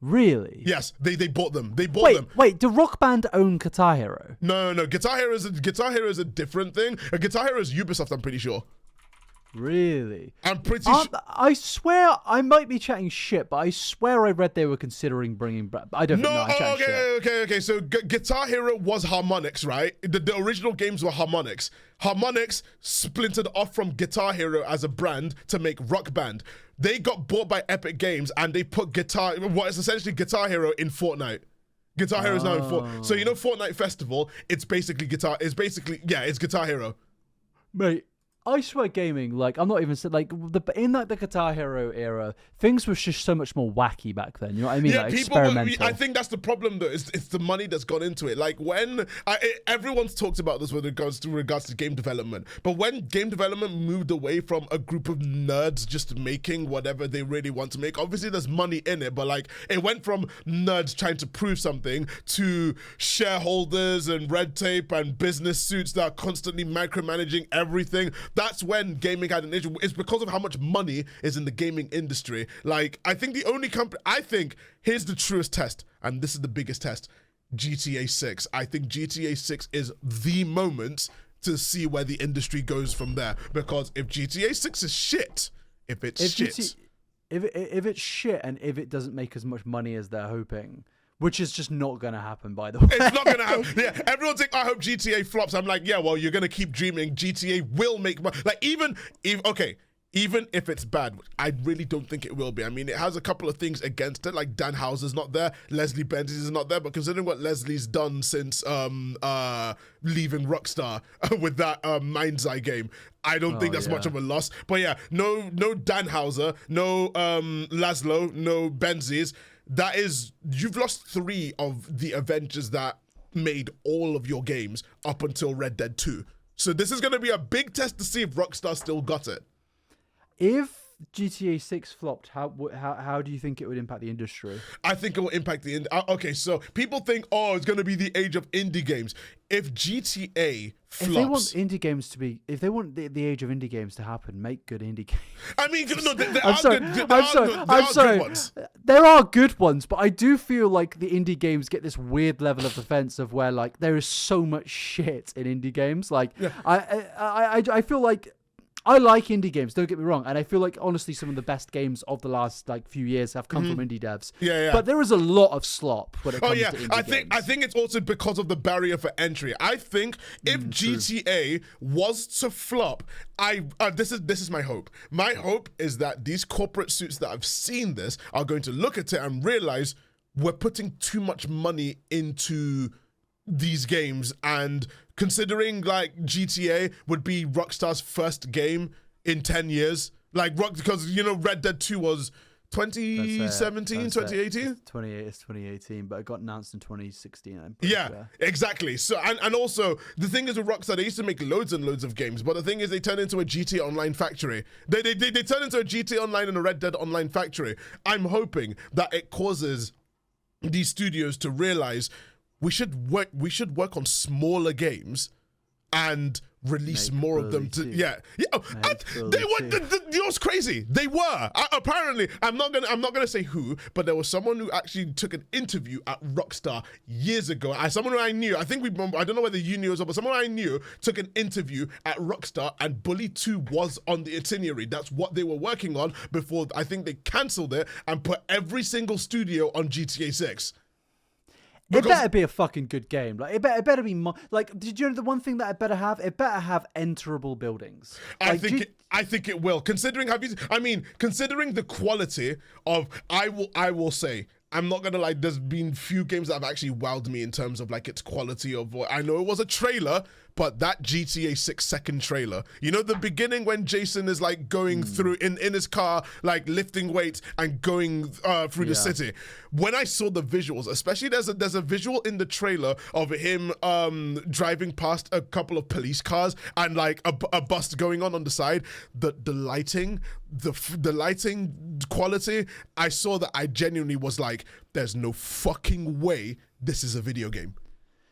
Really? Yes, they bought them. They bought them. Wait, do Rock Band own Guitar Hero? No. Guitar Hero is a different thing. Guitar Hero is Ubisoft, I'm pretty sure. Really? I'm pretty sure. I swear, I might be chatting shit, but I swear I read they were considering bringing back. I don't know. Okay. So Guitar Hero was Harmonix, right? The original games were Harmonix. Harmonix splintered off from Guitar Hero as a brand to make Rock Band. They got bought by Epic Games, and they put what is essentially Guitar Hero in Fortnite. Guitar Hero is now in Fortnite. So you know Fortnite Festival? It's basically it's Guitar Hero. Mate, I swear gaming, like, I'm not even like in like the Guitar Hero era, things were just so much more wacky back then. You know what I mean? Yeah, like, experimental. I think that's the problem though. It's the money that's gone into it. Like everyone's talked about this with regards to game development, but when game development moved away from a group of nerds just making whatever they really want to make, obviously there's money in it, but like it went from nerds trying to prove something to shareholders and red tape and business suits that are constantly micromanaging everything. That's when gaming had an issue. It's because of how much money is in the gaming industry. Like, I think the only company, here's the truest test, and this is the biggest test, GTA 6. I think GTA 6 is the moment to see where the industry goes from there. Because if GTA 6 is shit, if it's shit and if it doesn't make as much money as they're hoping, which is just not going to happen, by the way. It's not going to happen. Yeah, everyone's like, I hope GTA flops. I'm like, yeah, well, you're going to keep dreaming. GTA will make money. Like, even if it's bad, I really don't think it will be. I mean, it has a couple of things against it, like Dan Houser's not there, Leslie Benzies is not there, but considering what Leslie's done since leaving Rockstar with that Mind's Eye game, I don't think that's much of a loss. But yeah, no Dan Houser, no Laszlo, no Benzies. You've lost 3 of the Avengers that made all of your games up until Red Dead 2. So this is going to be a big test to see if Rockstar still got it. If GTA 6 flopped, how do you think it would impact the industry? I think it will impact the okay, so people think, it's going to be the age of indie games. If GTA flops, if they want the age of indie games to happen, make good indie games. I mean, no, I'm sorry. Good ones. There are good ones, but I do feel like the indie games get this weird level of defense of where like there is so much shit in indie games. Like I feel like I like indie games, don't get me wrong, and I feel like honestly some of the best games of the last like few years have come from indie devs. Yeah. But there is a lot of slop when it comes to indie games. I think it's also because of the barrier for entry. I think if GTA was to flop, this is my hope. My hope is that these corporate suits that have seen this are going to look at it and realize we're putting too much money into these games, and considering like GTA would be Rockstar's first game in 10 years, because Red Dead 2 was 2017, 2018? It's 2018, but it got announced in 2016. I'm sure. Exactly. So and also the thing is with Rockstar, they used to make loads and loads of games, but the thing is they turned into a GTA Online factory. They turned into a GTA Online and a Red Dead Online factory. I'm hoping that it causes these studios to realize we should work on smaller games and release more of them. They were. You know what's crazy? They were apparently. I'm not gonna say who, but there was someone who actually took an interview at Rockstar years ago. Someone who I knew. I don't know whether you knew as well, but someone I knew took an interview at Rockstar, and Bully 2 was on the itinerary. That's what they were working on before I think they cancelled it and put every single studio on GTA 6. It better be a fucking good game. Like it better be like. Did you know the one thing that it better have? It better have enterable buildings. I think it will. Considering considering the quality of, I will say, I'm not gonna lie, there's been few games that have actually wowed me in terms of like its quality of what I know it was a trailer, but that GTA 6 second trailer, you know, the beginning when Jason is like going through in his car, like lifting weights and going through the city. When I saw the visuals, especially there's a visual in the trailer of him driving past a couple of police cars and like a bus going on the side, the lighting, the lighting quality, I saw that I genuinely was like, there's no fucking way this is a video game.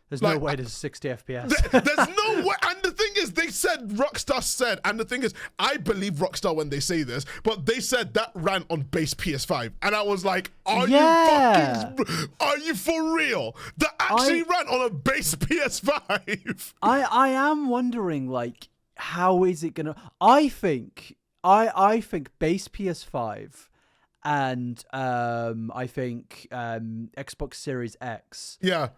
There's no way this is 60 FPS. There's no way. And the thing is, Rockstar said, and the thing is, I believe Rockstar when they say this, but they said that ran on base PS5. And I was like, are you for real? That actually ran on a base PS5. I am wondering, like, how is it going to... I think base PS5 and I think Xbox Series X. Yeah.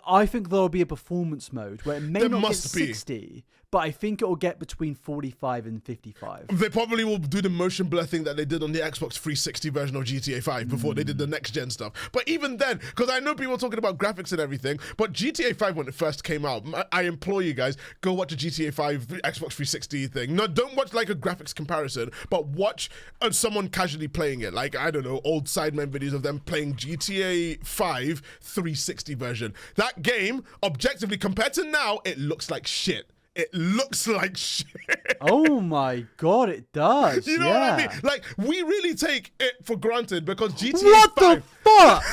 I think there'll be a performance mode where it may not get 60, but I think it will get between 45 and 55. They probably will do the motion blur thing that they did on the Xbox 360 version of GTA 5 before they did the next gen stuff. But even then, because I know people are talking about graphics and everything, but GTA 5 when it first came out, I implore you guys, go watch a GTA 5 Xbox 360 thing. No, don't watch like a graphics comparison, but watch someone casually playing it. Like, I don't know, old Sidemen videos of them playing GTA 5 360 version. That game, objectively, compared to now, it looks like shit. It looks like shit. Oh my god, it does. You know what I mean? Like, we really take it for granted because GTA What 5... the fuck?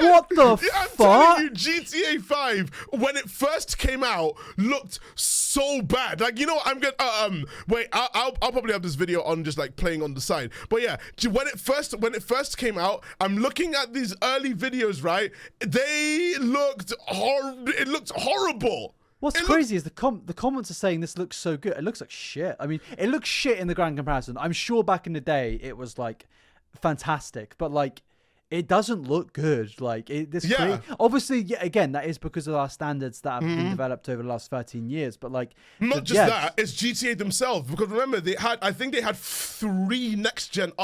What the fuck? I'm telling you, GTA 5, when it first came out, looked so bad. Like, you know, I'm gonna wait. I'll probably have this video on just like playing on the side. But yeah, when it first came out, I'm looking at these early videos. Right, they looked it looked horrible. What's crazy is the comments are saying this looks so good. It looks like shit. I mean, it looks shit in the grand comparison. I'm sure back in the day it was like fantastic, but like. It doesn't look good. Like obviously, again, that is because of our standards that have been developed over the last 13 years. But like, not just that, it's GTA themselves. Because remember, I think they had three next gen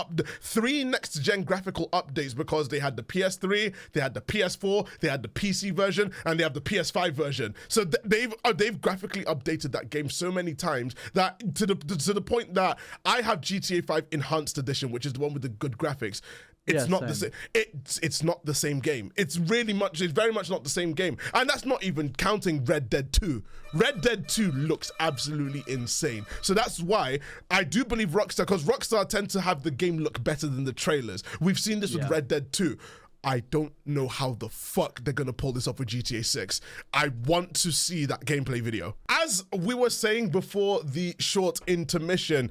graphical updates because they had the PS3, they had the PS4, they had the PC version, and they have the PS5 version. So they've graphically updated that game so many times that to the point that I have GTA 5 Enhanced Edition, which is the one with the good graphics. It's not the same. It's not the same game. It's very much not the same game. And that's not even counting Red Dead 2. Red Dead 2 looks absolutely insane. So that's why I do believe Rockstar, because Rockstar tend to have the game look better than the trailers. We've seen this with Red Dead 2. I don't know how the fuck they're gonna pull this off with GTA 6. I want to see that gameplay video. As we were saying before the short intermission,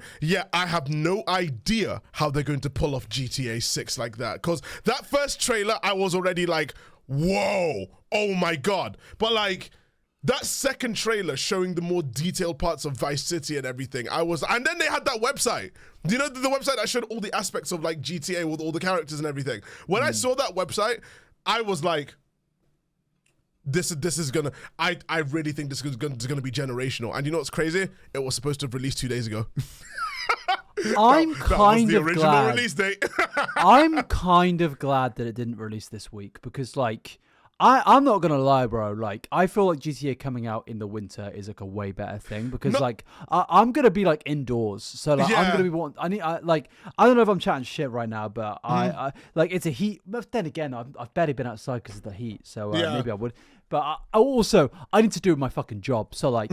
I have no idea how they're going to pull off GTA 6 like that. Because that first trailer, I was already like, whoa, oh my god. But like, that second trailer showing the more detailed parts of Vice City and everything, and then they had that website. Do you know the website that showed all the aspects of like GTA with all the characters and everything? When I saw that website, I was like, this is gonna, I really think this is gonna be generational. And you know what's crazy? It was supposed to have released 2 days ago. I'm kind of glad. Release date. I'm kind of glad that it didn't release this week because like, I'm not gonna lie, bro. Like, I feel like GTA coming out in the winter is like a way better thing because like I'm gonna be like indoors, so like I'm gonna be I don't know if I'm chatting shit right now, but I like it's a heat. But then again, I've barely been outside because of the heat, so maybe I would. But I need to do my fucking job. So like,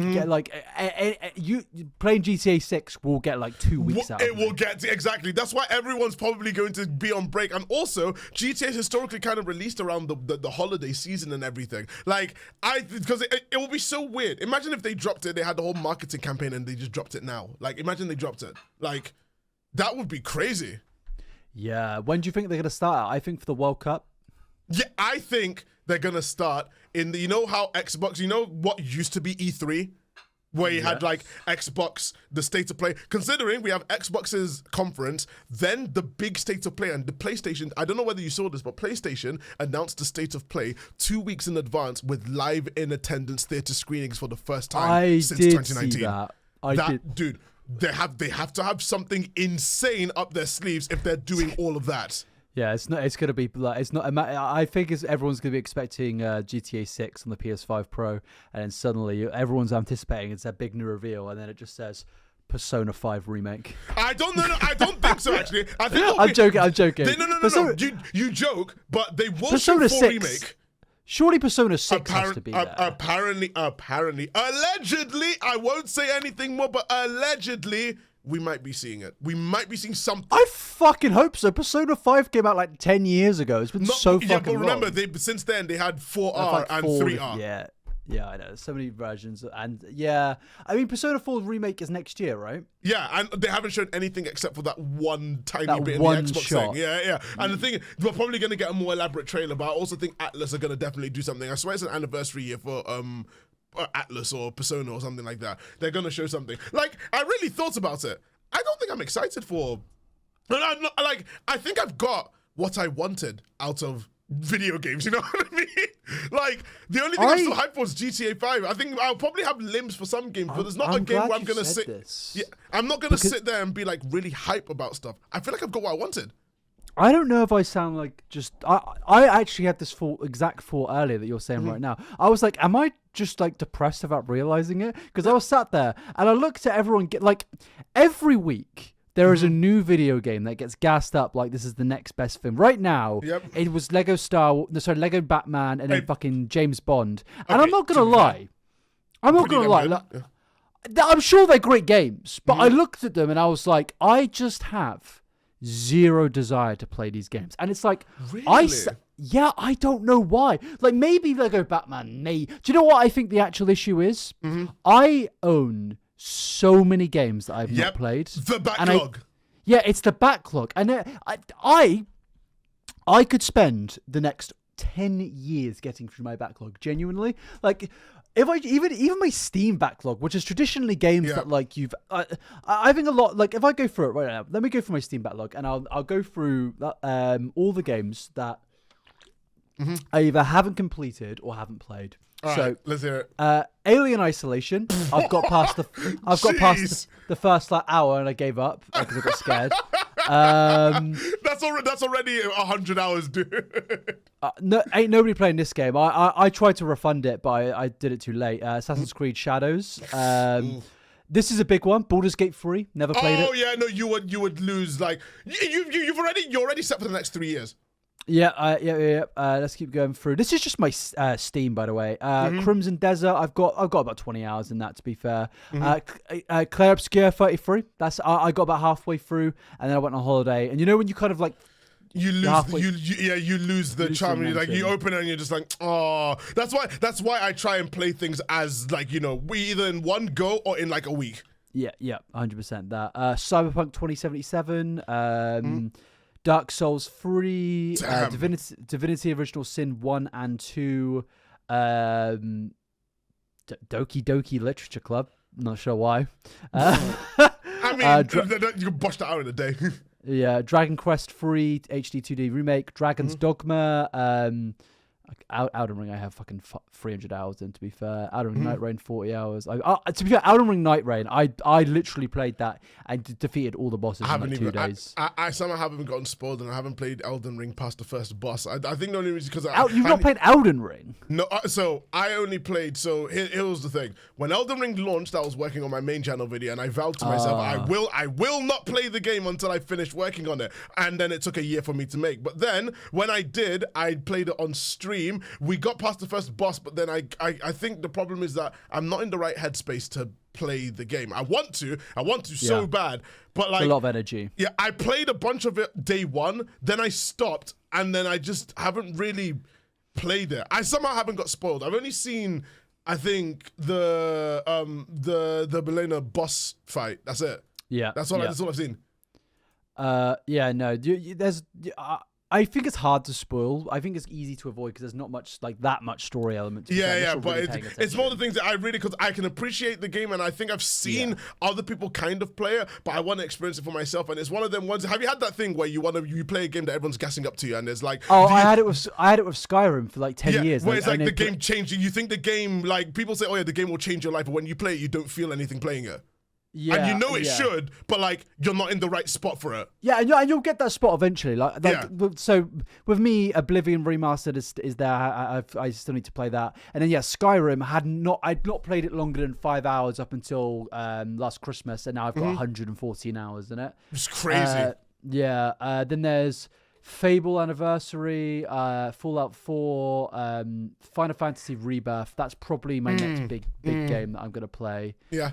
you playing GTA 6 will get like 2 weeks out. It will get exactly. That's why everyone's probably going to be on break. And also, GTA is historically kind of released around the holiday season and everything. Like because it will be so weird. Imagine if they dropped it. They had the whole marketing campaign and they just dropped it now. Like imagine they dropped it. Like that would be crazy. Yeah. When do you think they're gonna start? I think for the World Cup. Yeah, I think they're gonna start in the, you know how Xbox, you know what used to be E3? where he had like Xbox, the state of play. Considering we have Xbox's conference, then the big state of play, and the PlayStation, I don't know whether you saw this, but PlayStation announced the state of play 2 weeks in advance with live in attendance theater screenings for the first time since 2019. See that. Dude, they have to have something insane up their sleeves if they're doing all of that. Yeah, it's not. It's gonna be like it's not. I think everyone's gonna be expecting GTA 6 on the PS5 Pro, and then suddenly everyone's anticipating it's a big new reveal, and then it just says Persona 5 remake. I don't know. I don't think so. Actually, I think I'm joking. No. You joke, but they will Persona shoot 6 remake. Surely Persona 6 has to be there. Apparently, allegedly, I won't say anything more, but allegedly, we might be seeing it. We might be seeing something. I fucking hope so. Persona 5 came out like 10 years ago. It's been so fucking long. But remember, since then, they had 4R and 3R. Yeah, I know. So many versions. And yeah, I mean, Persona 4 remake is next year, right? Yeah, and they haven't shown anything except for that one tiny bit in the Xbox thing. Yeah. And the thing, we're probably going to get a more elaborate trailer, but I also think Atlas are going to definitely do something. I swear it's an anniversary year for Atlas or Persona or something like that. They're going to show something. Like, I really thought about it. I don't think I'm excited for... I think I've got what I wanted out of video games, you know what I mean? Like, the only thing I'm still hyped for is GTA 5. I think I'll probably have limbs for some games, but there's not a game where I'm going to sit... Yeah, I'm not going to sit there and be, like, really hype about stuff. I feel like I've got what I wanted. I don't know if I sound like just... I actually had this exact thought earlier that you're saying right now. I was like, am I just, like, depressed about realizing it? Because I was sat there, and I looked at everyone... every week... There is a new video game that gets gassed up like this is the next best thing. Right now, it was Lego Batman, and then fucking James Bond. And I'm not gonna lie. I'm sure they're great games, but I looked at them and I was like, I just have zero desire to play these games. And it's like, really? I don't know why. Like, maybe Lego Batman may. Do you know what I think the actual issue is? I own so many games that I've not played. The backlog. It's the backlog. And I could spend the next 10 years getting through my backlog, genuinely. Like, if I even my Steam backlog, which is traditionally games that like I think a lot, like if I go through it right now, let me go through my Steam backlog and I'll go through all the games that I either haven't completed or haven't played. Right, let's hear it. Alien Isolation. I've got past the first hour and I gave up because I got scared. That's already 100 hours, dude. No, ain't nobody playing this game. I tried to refund it, but I did it too late. Assassin's Creed Shadows. This is a big one. Baldur's Gate 3. Never played it. Oh yeah, no, you would lose. Like you're already set for the next 3 years. Yeah. Let's keep going through. This is just my Steam, by the way. Crimson Desert. I've got about 20 hours in that, to be fair. Clair Obscur 33. I got about halfway through, and then I went on holiday. And you know when you kind of like you lose the charm. You open it and you're just like, oh. That's why I try and play things as like, you know, we either in one go or in like a week. Yeah, 100% that. Cyberpunk 2077. Dark Souls 3, Divinity Original Sin 1 and 2, Doki Doki Literature Club. Not sure why. I mean, you can bust that out in a day. Yeah, Dragon Quest 3 HD 2D remake, Dragon's Dogma, Elden Ring I have fucking 300 hours in, to be fair. Elden Ring Night Rain 40 hours. To be fair, Elden Ring Night Rain, I literally played that and defeated all the bosses in like 2 days. I somehow haven't gotten spoiled and I haven't played Elden Ring past the first boss. I think the only reason because you've not played Elden Ring? No, so I only played. So here was the thing: when Elden Ring launched, I was working on my main channel video, and I vowed to myself, I will not play the game until I finish working on it. And then it took a year for me to make. But then when I did, I played it on stream. We got past the first boss, but then I think the problem is that I'm not in the right headspace to play the game. I want to so bad, but like it's a lot of energy. Yeah, I played a bunch of it day one, then I stopped, and then I just haven't really played it. I somehow haven't got spoiled. I've only seen, I think, the Belena boss fight. That's it. Yeah, that's all I've seen. No. I think it's hard to spoil. I think it's easy to avoid because there's not much like that much story element. To But it's one of the things that I really, because I can appreciate the game and I think I've seen other people kind of play it, but I want to experience it for myself. And it's one of them ones. Have you had that thing where you play a game that everyone's gassing up to you and there's like, I had it with Skyrim for like 10 years. Where it's like the game changing. You think the game, like people say, oh yeah, the game will change your life, but when you play it, you don't feel anything playing it. Yeah, and you know it should, but like you're not in the right spot for it. Yeah, and you'll get that spot eventually. So with me, Oblivion Remastered is there. I still need to play that. And then Skyrim I'd not played it longer than 5 hours up until last Christmas, and now I've got 114 hours in it. It's crazy. Then there's Fable Anniversary, Fallout 4, Final Fantasy Rebirth. That's probably my next big game that I'm gonna play. Yeah.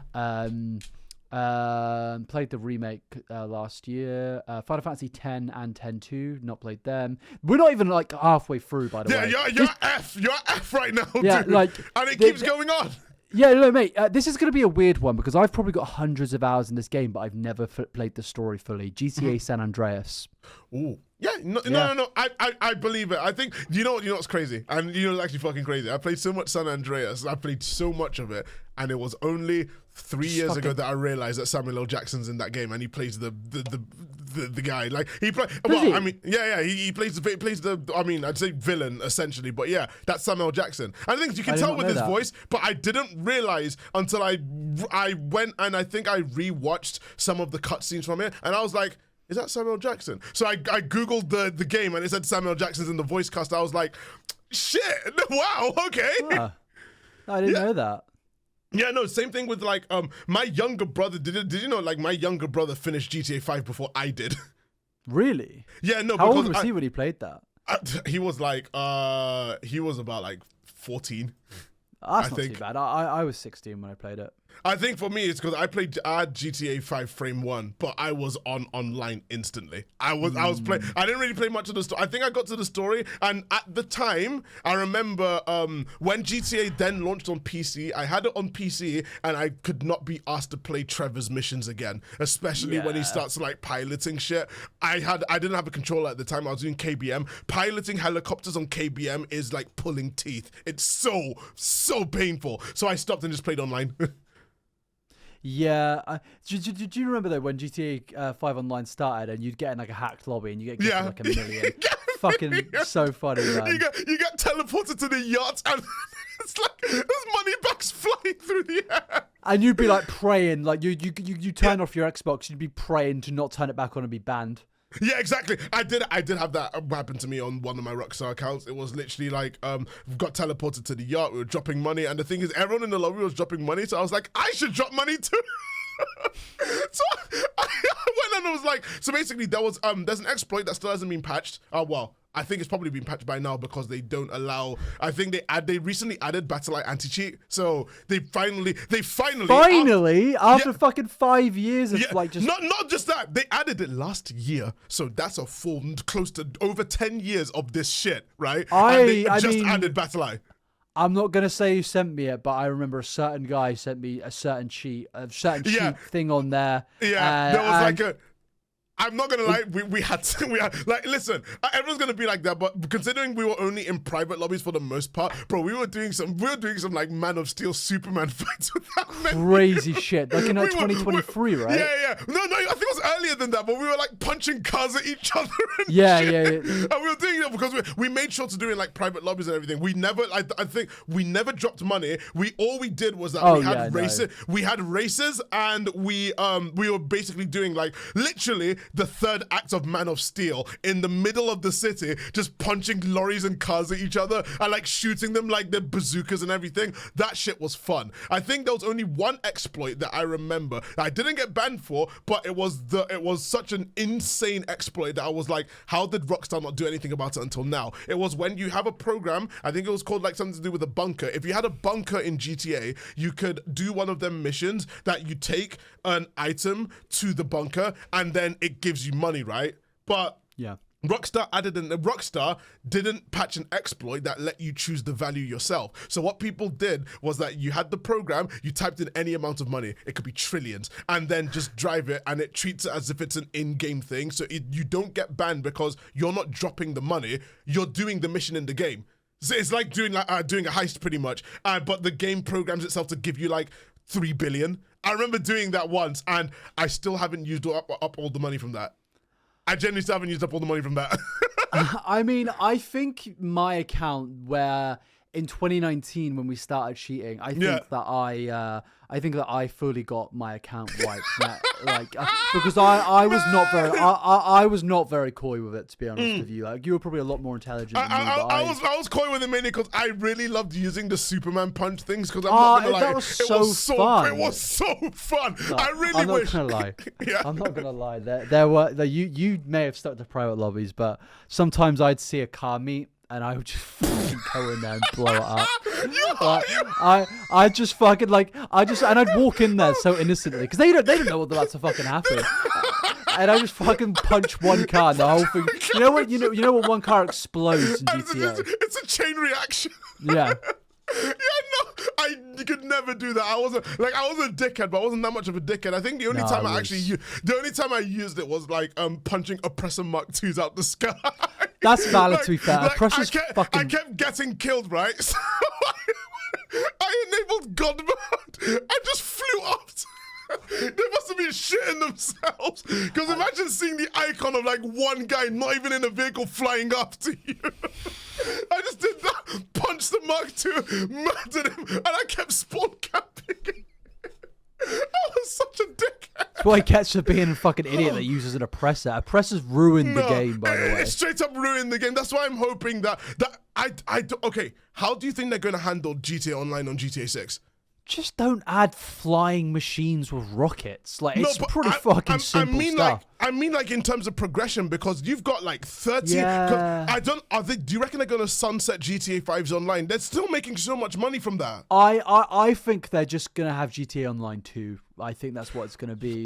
Played the remake last year. Final Fantasy 10 and 10-2. Not played them. We're not even like halfway through, by the way. Yeah, you're F right now, yeah, dude. Like, and it keeps going on. Yeah, no, mate. This is going to be a weird one because I've probably got hundreds of hours in this game, but I've never played the story fully. GTA San Andreas. Ooh. Yeah, no. I believe it. I think you know what's crazy, and you know it's actually fucking crazy. I played so much San Andreas. I played so much of it, and it was only 3 years ago that I realized that Samuel L. Jackson's in that game, and he plays the guy. Like he plays. Well, I mean, he plays the. I mean, I'd say villain essentially, but yeah, that's Samuel L. Jackson. And I think you can tell with his voice, but I didn't realize until I went and I think I rewatched some of the cutscenes from it, and I was like, is that Samuel Jackson? So I googled the game and it said Samuel Jackson's in the voice cast. I was like, shit, wow, okay. I didn't know that. Yeah, no, same thing with like my younger brother. Did you know like my younger brother finished GTA 5 before I did? Really? Yeah, no. How old was he when he played that? He was like he was about like 14. That's not too bad. I was 16 when I played it. I think for me it's because I had GTA 5 Frame 1, but I was online instantly. I was playing. I didn't really play much of the story. I think I got to the story, and at the time, I remember when GTA then launched on PC, I had it on PC, and I could not be asked to play Trevor's missions again, especially when he starts like piloting shit. I didn't have a controller at the time. I was doing KBM. Piloting helicopters on KBM is like pulling teeth. It's so painful. So I stopped and just played online. Yeah. Do you remember though when GTA 5 Online started and you'd get in like a hacked lobby and you get like 1 million? Fucking so funny, man. You get teleported to the yacht and it's like there's money bags flying through the air. And you'd be like praying, like you turn off your Xbox, you'd be praying to not turn it back on and be banned. Yeah, exactly. I did have that happen to me on one of my Rockstar accounts. It was literally like, we got teleported to the yacht, we were dropping money, and the thing is, everyone in the lobby was dropping money, so I was like, I should drop money too. So I went and I was like, so basically there's an exploit that still hasn't been patched. Well, I think it's probably been patched by now because they don't allow. I think they recently added Battle.eye anti-cheat, so they finally after fucking 5 years of like just not just that, they added it last year, so that's a full close to over 10 years of this shit, right? And they just added Battle.eye. I'm not gonna say who sent me it, but I remember a certain guy sent me a certain cheat thing on there. Yeah, there was like a. I'm not gonna lie, we had like, listen, everyone's gonna be like that, but considering we were only in private lobbies for the most part, bro, we were doing some like Man of Steel Superman fights with that crazy shit, like in 2023, right? Yeah. No, I think it was earlier than that, but we were like punching cars at each other and yeah. And we were doing that because we made sure to do it in like private lobbies and everything. We never, I think we never dropped money. All we did was that we had races. No. We had races, and we were basically doing like literally the third act of Man of Steel in the middle of the city, just punching lorries and cars at each other and like shooting them like they're bazookas and everything. That shit was fun. I think there was only one exploit that I remember that I didn't get banned for, but it was such an insane exploit that I was like, how did Rockstar not do anything about it until now? It was when you have a program, I think it was called like something to do with a bunker. If you had a bunker in GTA, you could do one of them missions that you take an item to the bunker and then it gives you money, right? But yeah, Rockstar didn't patch an exploit that let you choose the value yourself. So what people did was that you had the program, you typed in any amount of money, it could be trillions, and then just drive it, and it treats it as if it's an in-game thing. So you don't get banned because you're not dropping the money, you're doing the mission in the game. So it's like doing a heist pretty much, but the game programs itself to give you like 3 billion. I remember doing that once, and I still haven't used up all the money from that. I genuinely still haven't used up all the money from that. I mean, I think my account, where in 2019 when we started cheating, I think that I fully got my account wiped. Because I was not very coy with it, to be honest with you. Like, you were probably a lot more intelligent than me. I was coy with it mainly because I really loved using the Superman punch things. Because I'm not gonna lie, that was so fun. It was so fun. No, I really wish. I'm not gonna lie. Yeah. I'm not gonna lie. There were you may have stuck to private lobbies, but sometimes I'd see a car meet, and I would just fucking go in there and blow it up. I just fucking and I'd walk in there so innocently because they don't know what's about to fucking happen. And I just fucking punch one car and the whole thing. You know what? One car explodes in GTA. It's a chain reaction. Yeah. Yeah, no, I could never do that. I was a dickhead, but I wasn't that much of a dickhead. I think the only time I used it was like punching Oppressor Mark IIs out the sky. That's valid, to be fair. I kept getting killed, right? So I enabled God mode. I just flew up. They must have been shitting themselves. Because imagine seeing the icon of like one guy not even in a vehicle flying after you. I just did that, punched the Mark II, murdered him, and I kept spawn camping. I was such a dickhead. That's why he gets for being a fucking idiot that uses an oppressor. Oppressors ruined the game, by the way. Straight up ruined the game. That's why I'm hoping that okay, how do you think they're going to handle GTA Online on GTA 6? Just don't add flying machines with rockets. Like, it's pretty fucking simple stuff. I mean, like, in terms of progression, because you've got like 30. Yeah. Do you reckon they're gonna sunset GTA 5's online? They're still making so much money from that. I think they're just gonna have GTA Online 2. I think that's what it's gonna be.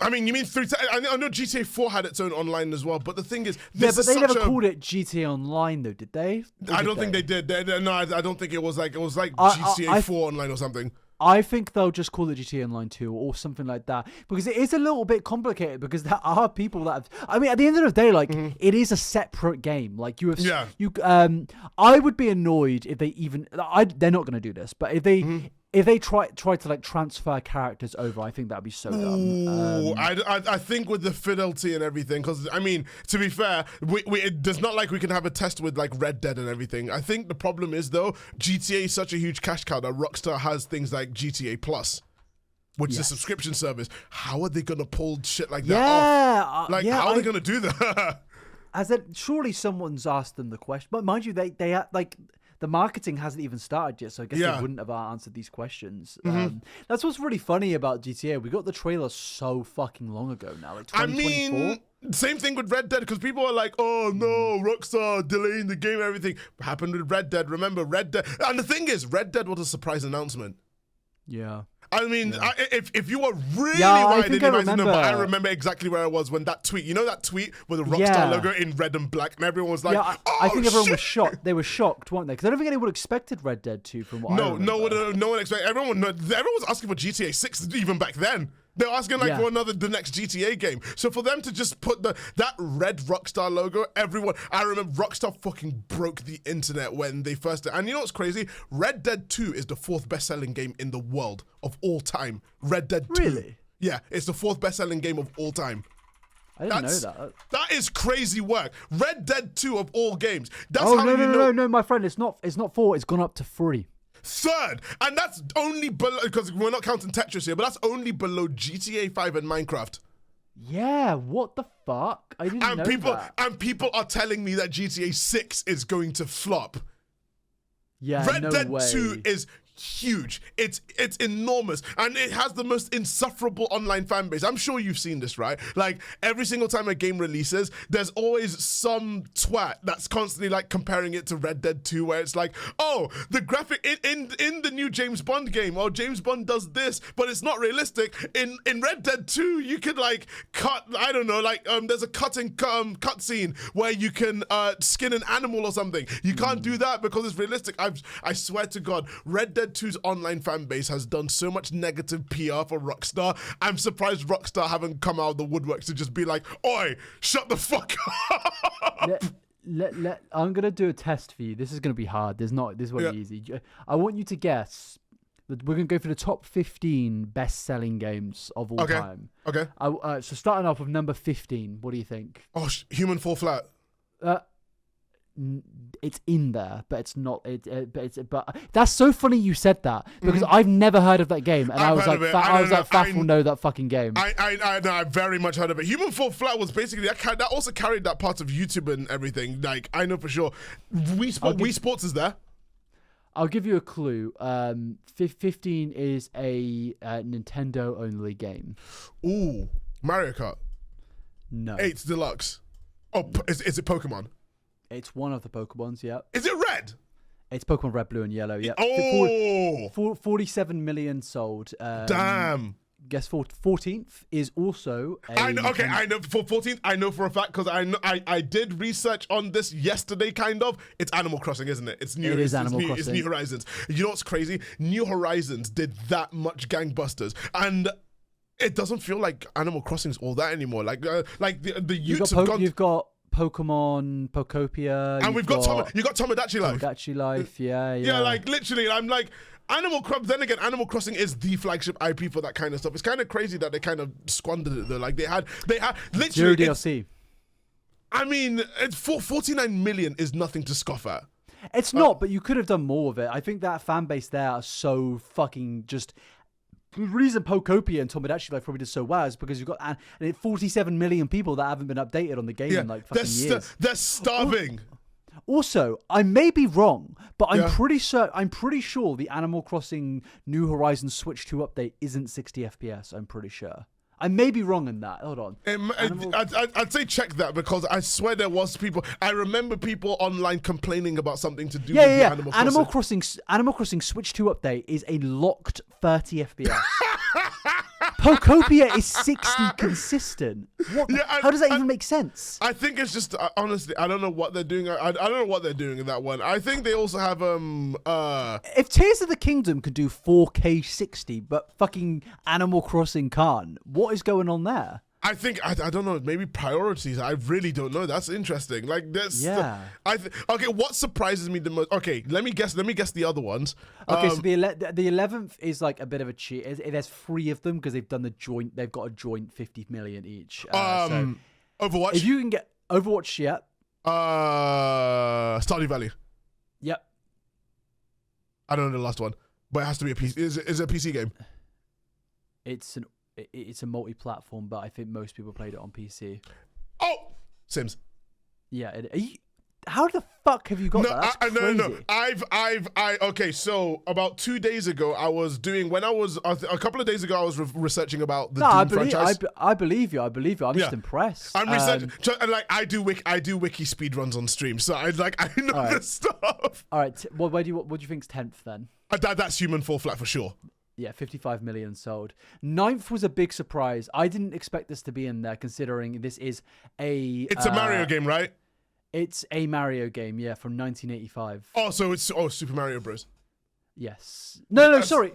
I mean, you mean I know GTA 4 had its own online as well, but the thing is, but they never called it GTA Online, though, did they? I don't think they did. No, I don't think it was like GTA 4 online or something. I think they'll just call it GTA Online 2 or something like that, because it is a little bit complicated, because there are people that have, I mean, at the end of the day, like, it is a separate game. Like, I would be annoyed if they even, they're not going to do this, but if they try to like transfer characters over, I think that'd be so dumb. I think with the fidelity and everything, because I mean, to be fair, it does not like we can have a test with like Red Dead and everything. I think the problem is though, GTA is such a huge cash cow that Rockstar has things like GTA Plus, which is a subscription service. How are they gonna pull shit like that off? How are they gonna do that? Surely someone's asked them the question, but mind you, they like. The marketing hasn't even started yet, so I guess they wouldn't have answered these questions. That's what's really funny about GTA. We got the trailer so fucking long ago now, like 2024. I mean, same thing with Red Dead, because people are like, oh no, Rockstar delaying the game and everything. What happened with Red Dead? Remember, Red Dead. And the thing is, Red Dead was a surprise announcement. Yeah. I mean, if you were really wide, I remember exactly where I was when that tweet, you know that tweet with the Rockstar logo in red and black, and everyone was like, I think everyone was shocked. They were shocked, weren't they? Because I don't think anyone expected Red Dead 2 from what I remember. No one expected. Everyone was asking for GTA 6 even back then. They're asking for the next GTA game. So for them to just put that red Rockstar logo, everyone, I remember Rockstar fucking broke the internet when they first did. And you know what's crazy? Red Dead 2 is the 4th best-selling game in the world of all time. Red Dead 2. Really? Yeah, it's the 4th best-selling game of all time. I didn't know that. That is crazy work. Red Dead 2 of all games. That's no, my friend. It's not 4. It's gone up to 3. 3rd, and that's only below, because we're not counting Tetris here, but that's only below GTA 5 and Minecraft. Yeah, what the fuck? I didn't know that. And people are telling me that GTA 6 is going to flop. Yeah, Red Dead 2 is huge. It's enormous, and it has the most insufferable online fan base. I'm sure you've seen this, right? Like every single time a game releases, there's always some twat that's constantly like comparing it to Red Dead 2, where it's like, oh, the graphic in the new James Bond game, or James Bond does this, but it's not realistic. In Red Dead 2, you could like cut, I don't know, like there's a cut scene where you can skin an animal or something. You can't do that because it's realistic. I swear to God, Red Dead 2's online fan base has done so much negative PR for Rockstar. I'm surprised Rockstar haven't come out of the woodworks to just be like, oi, shut the fuck up. I'm gonna do a test for you. This is gonna be hard. This won't be easy. I want you to guess. We're gonna go for the top 15 best-selling games of all time. Okay. So starting off with number 15. What do you think? Oh, Human Fall Flat. It's in there, but it's not. But that's so funny you said that, because I've never heard of that game, and I was like, Thaf will know that fucking game. I very much heard of it. Human Fall Flat was basically that also carried that part of YouTube and everything. Like I know for sure. Wii Sports is there. I'll give you a clue. 15 is a Nintendo only game. Ooh, Mario Kart. No. 8 Deluxe. Oh, is it Pokemon? It's one of the Pokemons, yeah. Is it Red? It's Pokemon Red, Blue, and Yellow, yeah. Oh! 47 million sold. Damn. Guess 14th is also I know for 14th, I know for a fact, because I did research on this yesterday, kind of. It's Animal Crossing, isn't it? It's new. It's New Horizons. You know what's crazy? New Horizons did that much gangbusters, and it doesn't feel like Animal Crossing's all that anymore. Like the youths have gone. You've got Pokemon, Pokopia, and you got Tomodachi Life. Tomodachi Life, yeah. Yeah, like literally, I'm like Animal Crossing. Then again, Animal Crossing is the flagship IP for that kind of stuff. It's kind of crazy that they kind of squandered it though. Like they had literally Zero DLC. I mean, 49 million is nothing to scoff at. It's not, but you could have done more of it. I think that fan base there are so fucking just. The reason Pokopia and Tomodachi Life probably did so well is because you've got 47 million people that haven't been updated on the game in like fucking years. They're starving. Also, I may be wrong, but I'm pretty sure the Animal Crossing New Horizons Switch 2 update isn't 60 FPS. I'm pretty sure. I may be wrong in that. Hold on. I'd say check that, because I swear there was people. I remember people online complaining about something to do with the Animal Crossing. Animal Crossing Switch 2 update is a locked 30 FPS. Pokopia is 60 consistent. How does that even make sense? I think it's just honestly, I don't know what they're doing. I don't know what they're doing in that one. I think they also have If Tears of the Kingdom could do 4K 60, but fucking Animal Crossing can't, what is going on there? I think I don't know. Maybe priorities. I really don't know. That's interesting. Like this. Yeah. Okay. What surprises me the most? Okay. Let me guess the other ones. Okay. So the 11th is like a bit of a cheat. There's 3 of them because they've done the joint. They've got a joint 50 million each. So Overwatch. If you can get Overwatch, yeah. Stardew Valley. Yep. I don't know the last one, but it has to be a PC. Is it a PC game? It's a multi-platform, but I think most people played it on PC. Oh, Sims. Yeah. How the fuck have you got that? That's crazy. No. Okay, so about 2 days ago, a couple of days ago, I was researching about the Doom franchise. I believe you. I'm just impressed. I'm researching, like I do wiki speedruns on stream, so I know this stuff. All right. What do you think's 10th then? That's Human Fall Flat for sure. Yeah, 55 million sold. 9th was a big surprise. I didn't expect this to be in there, considering this is It's a Mario game, right? It's a Mario game, yeah, from 1985. Oh, so it's Super Mario Bros. Yes. No, sorry.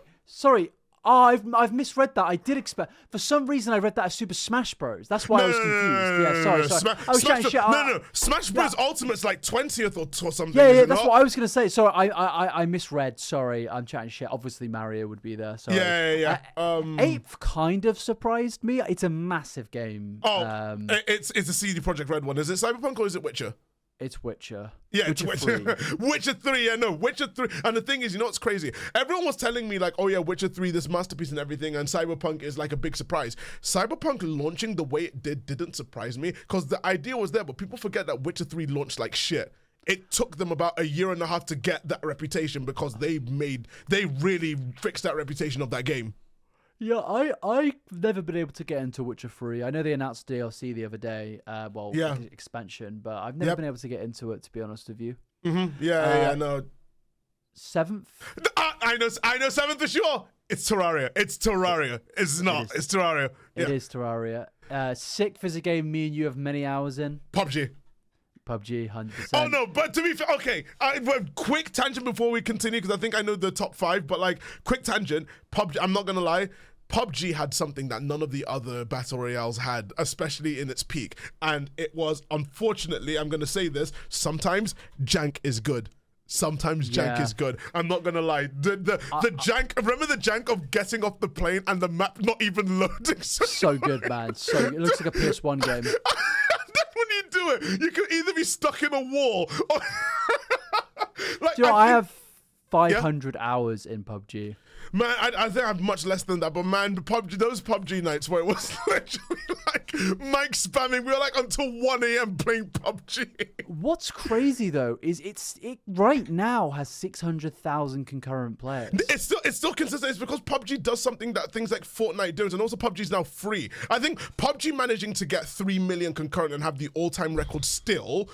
Oh, I've misread that. I did expect. For some reason, I read that as Super Smash Bros. That's why I was confused. Yeah, sorry. I was chatting shit. No. Smash Bros. Ultimate's like 20th or something. Yeah. That's what I was gonna say. Sorry, I misread. Sorry, I'm chatting shit. Obviously, Mario would be there. Sorry. Yeah. 8th kind of surprised me. It's a massive game. Oh, it's a CD Projekt Red one. Is it Cyberpunk or is it Witcher? It's Witcher. Yeah, it's Witcher. Witcher 3, yeah, no, Witcher 3. And the thing is, you know what's crazy? Everyone was telling me, like, oh yeah, Witcher 3, this masterpiece and everything, and Cyberpunk is like a big surprise. Cyberpunk launching the way it didn't surprise me, because the idea was there, but people forget that Witcher 3 launched like shit. it took them about a year and a half to get that reputation because they really fixed that reputation of that game. Yeah, I've never been able to get into Witcher 3. I know they announced DLC the other day, expansion, but I've never been able to get into it, to be honest with you. Mm-hmm. Yeah, no. 7th? I know 7th for sure. It's Terraria. It's not. It's Terraria. Yeah. It is Terraria. 6th is a game me and you have many hours in. PUBG, 100%. Oh no, but to be fair, okay. Quick tangent before we continue because I think I know the top 5. But like, quick tangent. PUBG. I'm not gonna lie. PUBG had something that none of the other battle royales had, especially in its peak, and it was, unfortunately, I'm gonna say this. Sometimes jank is good. Sometimes jank is good. I'm not gonna lie. The jank. Remember the jank of getting off the plane and the map not even loading. So good, man. So it looks like a PS1 game. When you do it, you could either be stuck in a wall or like, do you know, I have 500 hours in PUBG. Man, I think I have much less than that, but man, those PUBG nights where it was literally like Mike spamming, we were like until 1 a.m. playing PUBG. What's crazy though is it right now has 600,000 concurrent players. It's still consistent. It's because PUBG does something that things like Fortnite do, and also PUBG is now free. I think PUBG managing to get 3 million concurrent and have the all-time record still,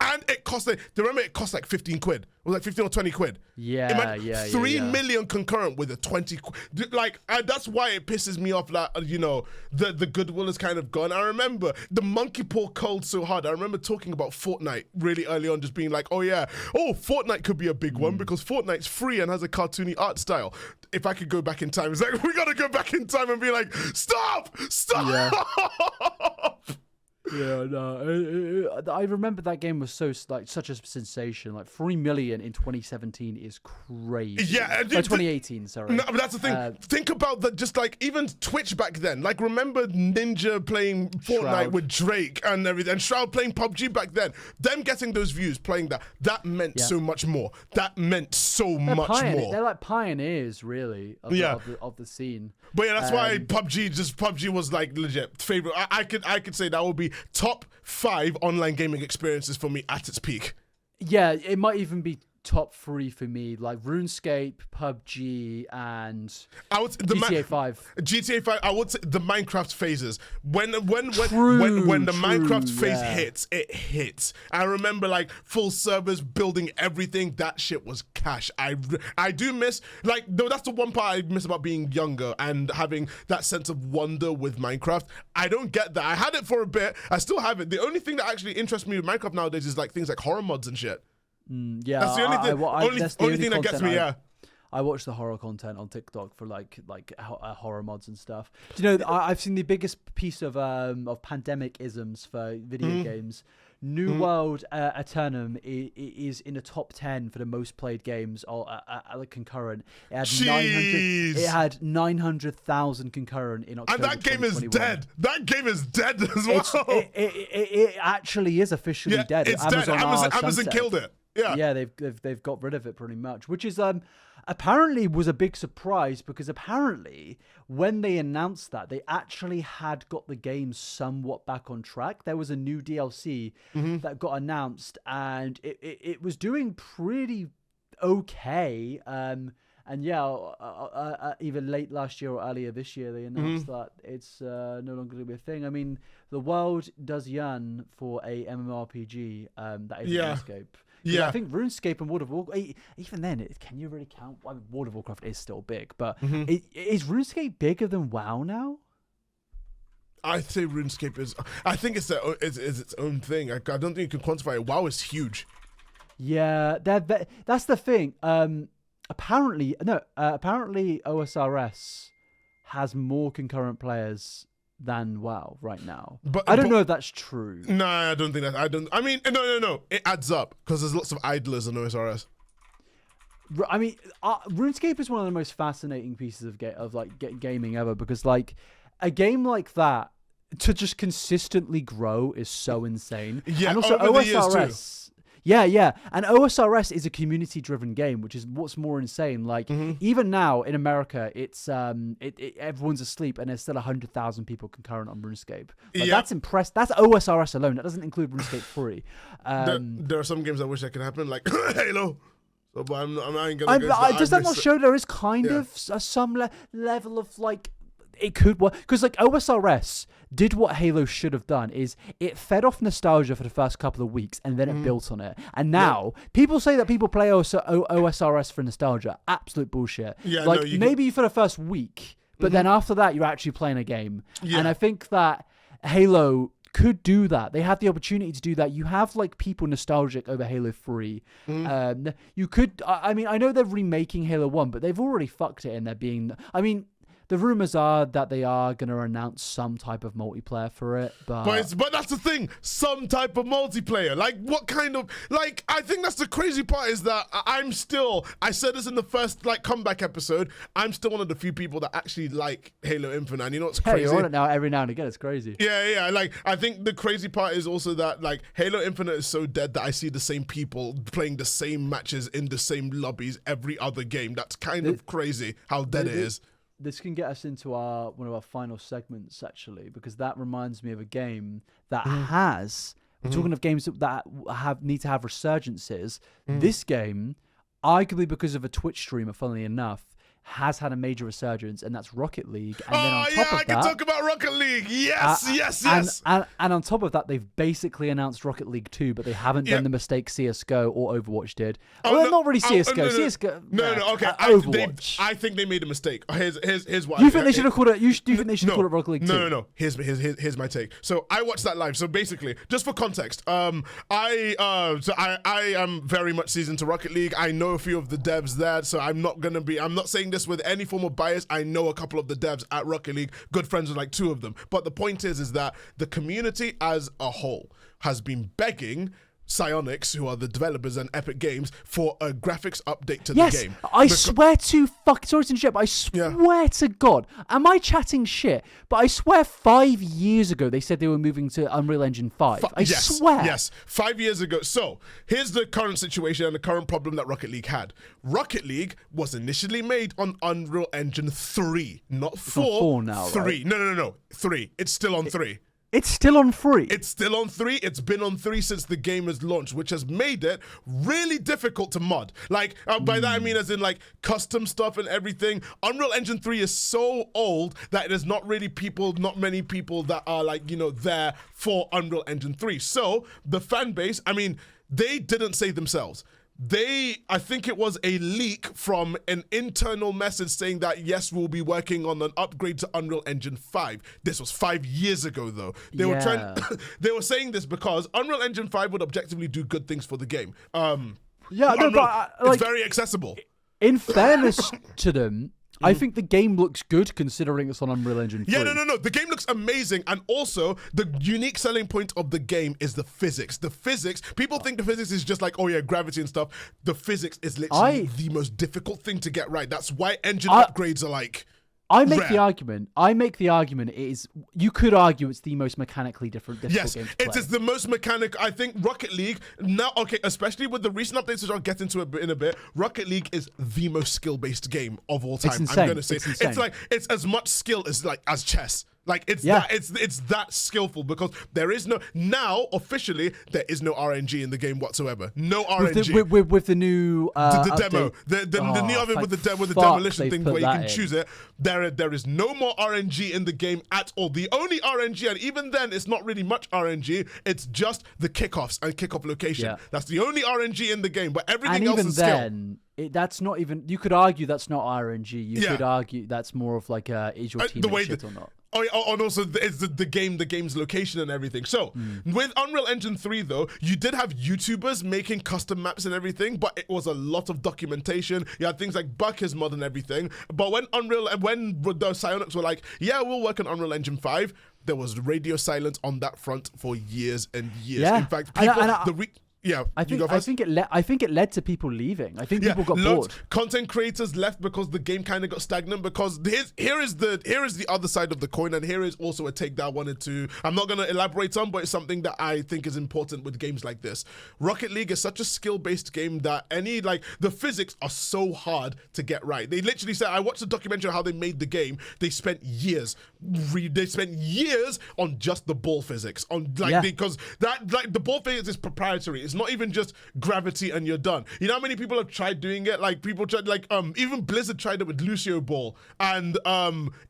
and it cost remember it cost like 15 quid. It was like 15 or 20 quid. Yeah, 3 million concurrent with a 20 like that's why it pisses me off that the goodwill is kind of gone. I remember the monkey paw cold so hard. I remember talking about Fortnite really early on, just being like, Fortnite could be a big one because Fortnite's free and has a cartoony art style. If I could go back in time, it's like we gotta go back in time and be like, stop. Yeah, no. I remember that game was such a sensation. Like 3 million in 2017 is crazy. Yeah, 2018. Sorry. No, but that's the thing. Think about that. Just like even Twitch back then. Like remember Ninja playing Fortnite Shroud. with Drake and everything, and Shroud playing PUBG back then. Them getting those views, playing that meant so much more. That meant so much more. They're like pioneers, really, of the scene. But yeah, that's why PUBG was like legit favorite. I could say that would be top 5 online gaming experiences for me at its peak. Yeah, it might even be top 3 for me, like RuneScape, PUBG, and GTA 5. GTA 5. I would say the Minecraft phases. When the Minecraft phase hits, it hits. I remember like full servers building everything. That shit was cash. I do miss that's the one part I miss about being younger and having that sense of wonder with Minecraft. I don't get that. I had it for a bit. I still have it. The only thing that actually interests me with Minecraft nowadays is like things like horror mods and shit. Yeah, that's the only thing that gets me. I watch the horror content on TikTok for like horror mods and stuff. Do you know I've seen the biggest piece of pandemic isms for video games. New World Eternum is in the top 10 for the most played games concurrent. It had 900,000 concurrent in October. And that game is dead. That game is dead as well. It actually is officially dead. It's dead. Amazon killed it. Yeah, they've got rid of it pretty much, which is apparently was a big surprise because apparently when they announced that, they actually had got the game somewhat back on track. There was a new DLC that got announced and it was doing pretty okay. And even late last year or earlier this year, they announced that it's no longer going to be a thing. I mean, the world does yearn for a MMORPG that is RuneScape. Yeah, I think RuneScape and World of Warcraft, even then, can you really count? I mean, World of Warcraft is still big, but is RuneScape bigger than WoW now? I say RuneScape is. I think it's its own thing. I don't think you can quantify it. WoW is huge. Yeah, that's the thing. Apparently OSRS has more concurrent players than WoW right now. But I don't know if that's true. No, I don't think that. I mean, no. It adds up because there's lots of idlers on OSRS. I mean, RuneScape is one of the most fascinating pieces of gaming ever because like a game like that to just consistently grow is so insane. Yeah, and also over OSRS. Yeah. And OSRS is a community-driven game, which is what's more insane. Like, even now in America, it's everyone's asleep and there's still 100,000 people concurrent on RuneScape. Like, that's impressed. That's OSRS alone. That doesn't include RuneScape 3. There are some games I wish that could happen, like Halo. So, but I'm not even gonna go. Does that not show there is kind of some level of like it could work? Because like OSRS did what Halo should have done, is it fed off nostalgia for the first couple of weeks and then it built on it. And now people say that people play OSRS for nostalgia. Absolute bullshit. Yeah, like maybe for the first week, but then after that you're actually playing a game. Yeah. And I think that Halo could do that. They have the opportunity to do that. You have like people nostalgic over Halo 3. You could, I mean, I know they're remaking Halo 1, but they've already fucked it in there being, I mean, the rumors are that they are going to announce some type of multiplayer for it, but that's the thing, some type of multiplayer. Like, what kind of, like, I think that's the crazy part, is that I said this in the first like comeback episode, I'm still one of the few people that actually like Halo Infinite. And you know what's crazy? You're on it now every now and again. It's crazy. Yeah. Like, I think the crazy part is also that like Halo Infinite is so dead that I see the same people playing the same matches in the same lobbies every other game. That's kind of crazy how dead it is. This can get us into one of our final segments, actually, because that reminds me of a game that has. We're talking of games that need to have resurgences. This game, arguably because of a Twitch streamer, funnily enough, has had a major resurgence, and that's Rocket League. And then on top of that, I can talk about Rocket League. Yes. And on top of that, they've basically announced Rocket League 2, but they haven't done the mistake CSGO or Overwatch did. Not really CSGO. CSGO. No. Okay. Overwatch. I think they made a mistake. Here's why. Do you think they should have called it? Do you think they should have called it Rocket League 2? No. Here's my take. So I watched that live. So basically, just for context, I am very much seasoned to Rocket League. I know a few of the devs there, so I'm not saying this with any form of bias. I know a couple of the devs at Rocket League, good friends with like two of them. But the point is that the community as a whole has been begging Psyonix, who are the developers and Epic Games, for a graphics update to the game. I swear to sorry to interrupt, but I swear to God, am I chatting shit? But I swear 5 years ago they said they were moving to Unreal Engine 5. I swear. Yes, 5 years ago. So here's the current situation and the current problem that Rocket League had. Rocket League was initially made on Unreal Engine 3, not 4. It's on 4 now, 3. Right? No. 3. It's still on 3. It's still on 3. It's still on 3. It's been on 3 since the game has launched, which has made it really difficult to mod. Like, by that I mean as in like custom stuff and everything. Unreal Engine 3 is so old that there's not many people that are like, you know, there for Unreal Engine 3. So the fan base, I mean, they didn't say themselves. I think it was a leak from an internal message saying that yes, we'll be working on an upgrade to Unreal Engine 5. This was 5 years ago though. They were saying this because Unreal Engine 5 would objectively do good things for the game. It's very accessible. In fairness to them, I think the game looks good considering it's on Unreal Engine 3. Yeah, no. The game looks amazing. And also, the unique selling point of the game is the physics. The physics, people think the physics is just like, oh yeah, gravity and stuff. The physics is literally the most difficult thing to get right. That's why engine upgrades are like... I make the argument is you could argue it's the most mechanically difficult game to play. It is the most mechanical. I think Rocket League now, especially with the recent updates, which I'll get into in a bit. Rocket League is the most skill-based game of all time. It's insane. I'm gonna say it's as much skill as chess. Like it's that skillful because there is officially there is no RNG in the game whatsoever. No RNG with the new the demo, the new oven with the demolition thing where you can choose it. There is no more RNG in the game at all. The only RNG, and even then it's not really much RNG. It's just the kickoffs and kickoff location. Yeah. That's the only RNG in the game. But everything else is skill. That's not even. You could argue that's not RNG. You could argue that's more of like is your team shit or not. And also it's the game's location and everything. So with Unreal Engine 3 though, you did have YouTubers making custom maps and everything, but it was a lot of documentation. You had things like Bucker's mod and everything. But when the Psyonix were like, yeah, we'll work on Unreal Engine 5, there was radio silence on that front for years and years. Yeah. In fact, people yeah, I think it led to people leaving. I think people got bored. Content creators left because the game kind of got stagnant. Because here is the other side of the coin, and here is also a take that I wanted to. I'm not going to elaborate on, but it's something that I think is important with games like this. Rocket League is such a skill-based game that the physics are so hard to get right. They literally said, I watched a documentary on how they made the game. They spent years. They spent years on just the ball physics, because the ball physics is proprietary. It's not even just gravity and you're done. You know how many people have tried doing it? Like people tried, even Blizzard tried it with Lucio Ball, and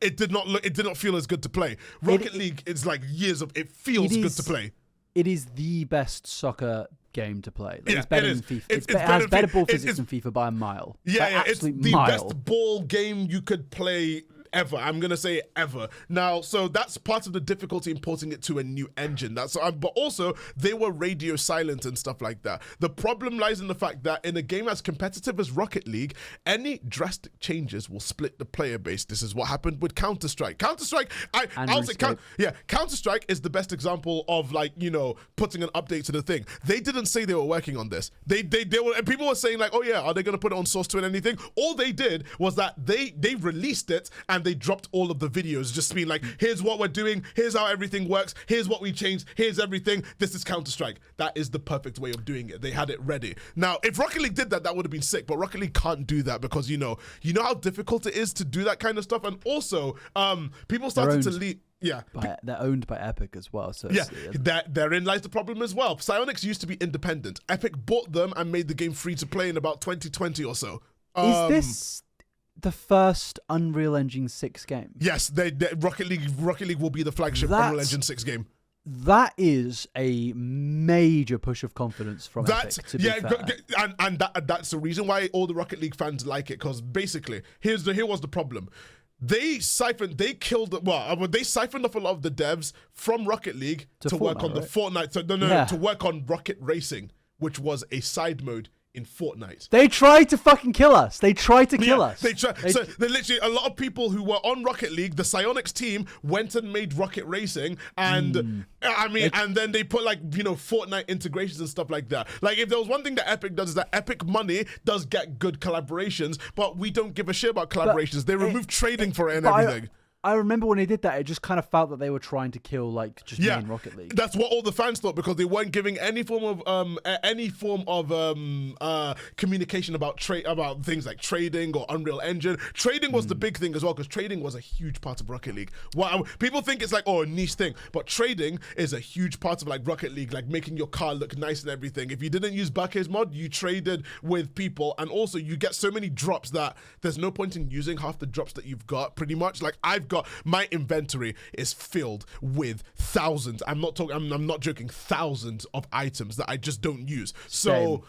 it did not feel as good to play. Rocket League is like years of it feels good to play. It is the best soccer game to play. It's better than FIFA. It has better ball physics than FIFA by a mile. Yeah, it's the best ball game you could play ever. I'm gonna say ever. Now, so that's part of the difficulty in porting it to a new engine. But also they were radio silent and stuff like that. The problem lies in the fact that in a game as competitive as Rocket League, any drastic changes will split the player base. This is what happened with Counter-Strike. Counter-Strike is the best example of putting an update to the thing. They didn't say they were working on this. They were, and people were saying like, oh yeah, are they gonna put it on Source 2 and anything? All they did was that they released it and they dropped all of the videos, just being like, here's what we're doing, here's how everything works, here's what we changed, here's everything, this is Counter-Strike. That is the perfect way of doing it. They had it ready. Now, if Rocket League did that, that would have been sick, but Rocket League can't do that because you know how difficult it is to do that kind of stuff, and also, people started to leave. Yeah, they're owned by Epic as well. So therein lies the problem as well. Psyonix used to be independent. Epic bought them and made the game free to play in about 2020 or so. Is this the first Unreal Engine 6 game? Yes, Rocket League will be the flagship Unreal Engine 6 game. That is a major push of confidence from Epic, to be fair. And that's the reason why all the Rocket League fans like it, because basically, here was the problem. They siphoned off a lot of the devs from Rocket League to work on the Fortnite. To work on Rocket Racing, which was a side mode in Fortnite. They tried to fucking kill us. They tried to kill us. So they literally, a lot of people who were on Rocket League, the Psyonix team, went and made Rocket Racing, and and then they put Fortnite integrations and stuff like that. Like, if there was one thing that Epic does, is that Epic money does get good collaborations, but we don't give a shit about collaborations. They removed trading for it and everything. I remember when they did that, it just kind of felt that they were trying to kill main Rocket League. That's what all the fans thought, because they weren't giving any form of communication about things like trading or Unreal Engine. Trading was the big thing as well, because trading was a huge part of Rocket League. People think it's a niche thing, but trading is a huge part of Rocket League, like making your car look nice and everything. If you didn't use Bake's mod, you traded with people, and also you get so many drops that there's no point in using half the drops that you've got. Pretty much, my inventory is filled with thousands. I'm not joking, thousands of items that I just don't use. So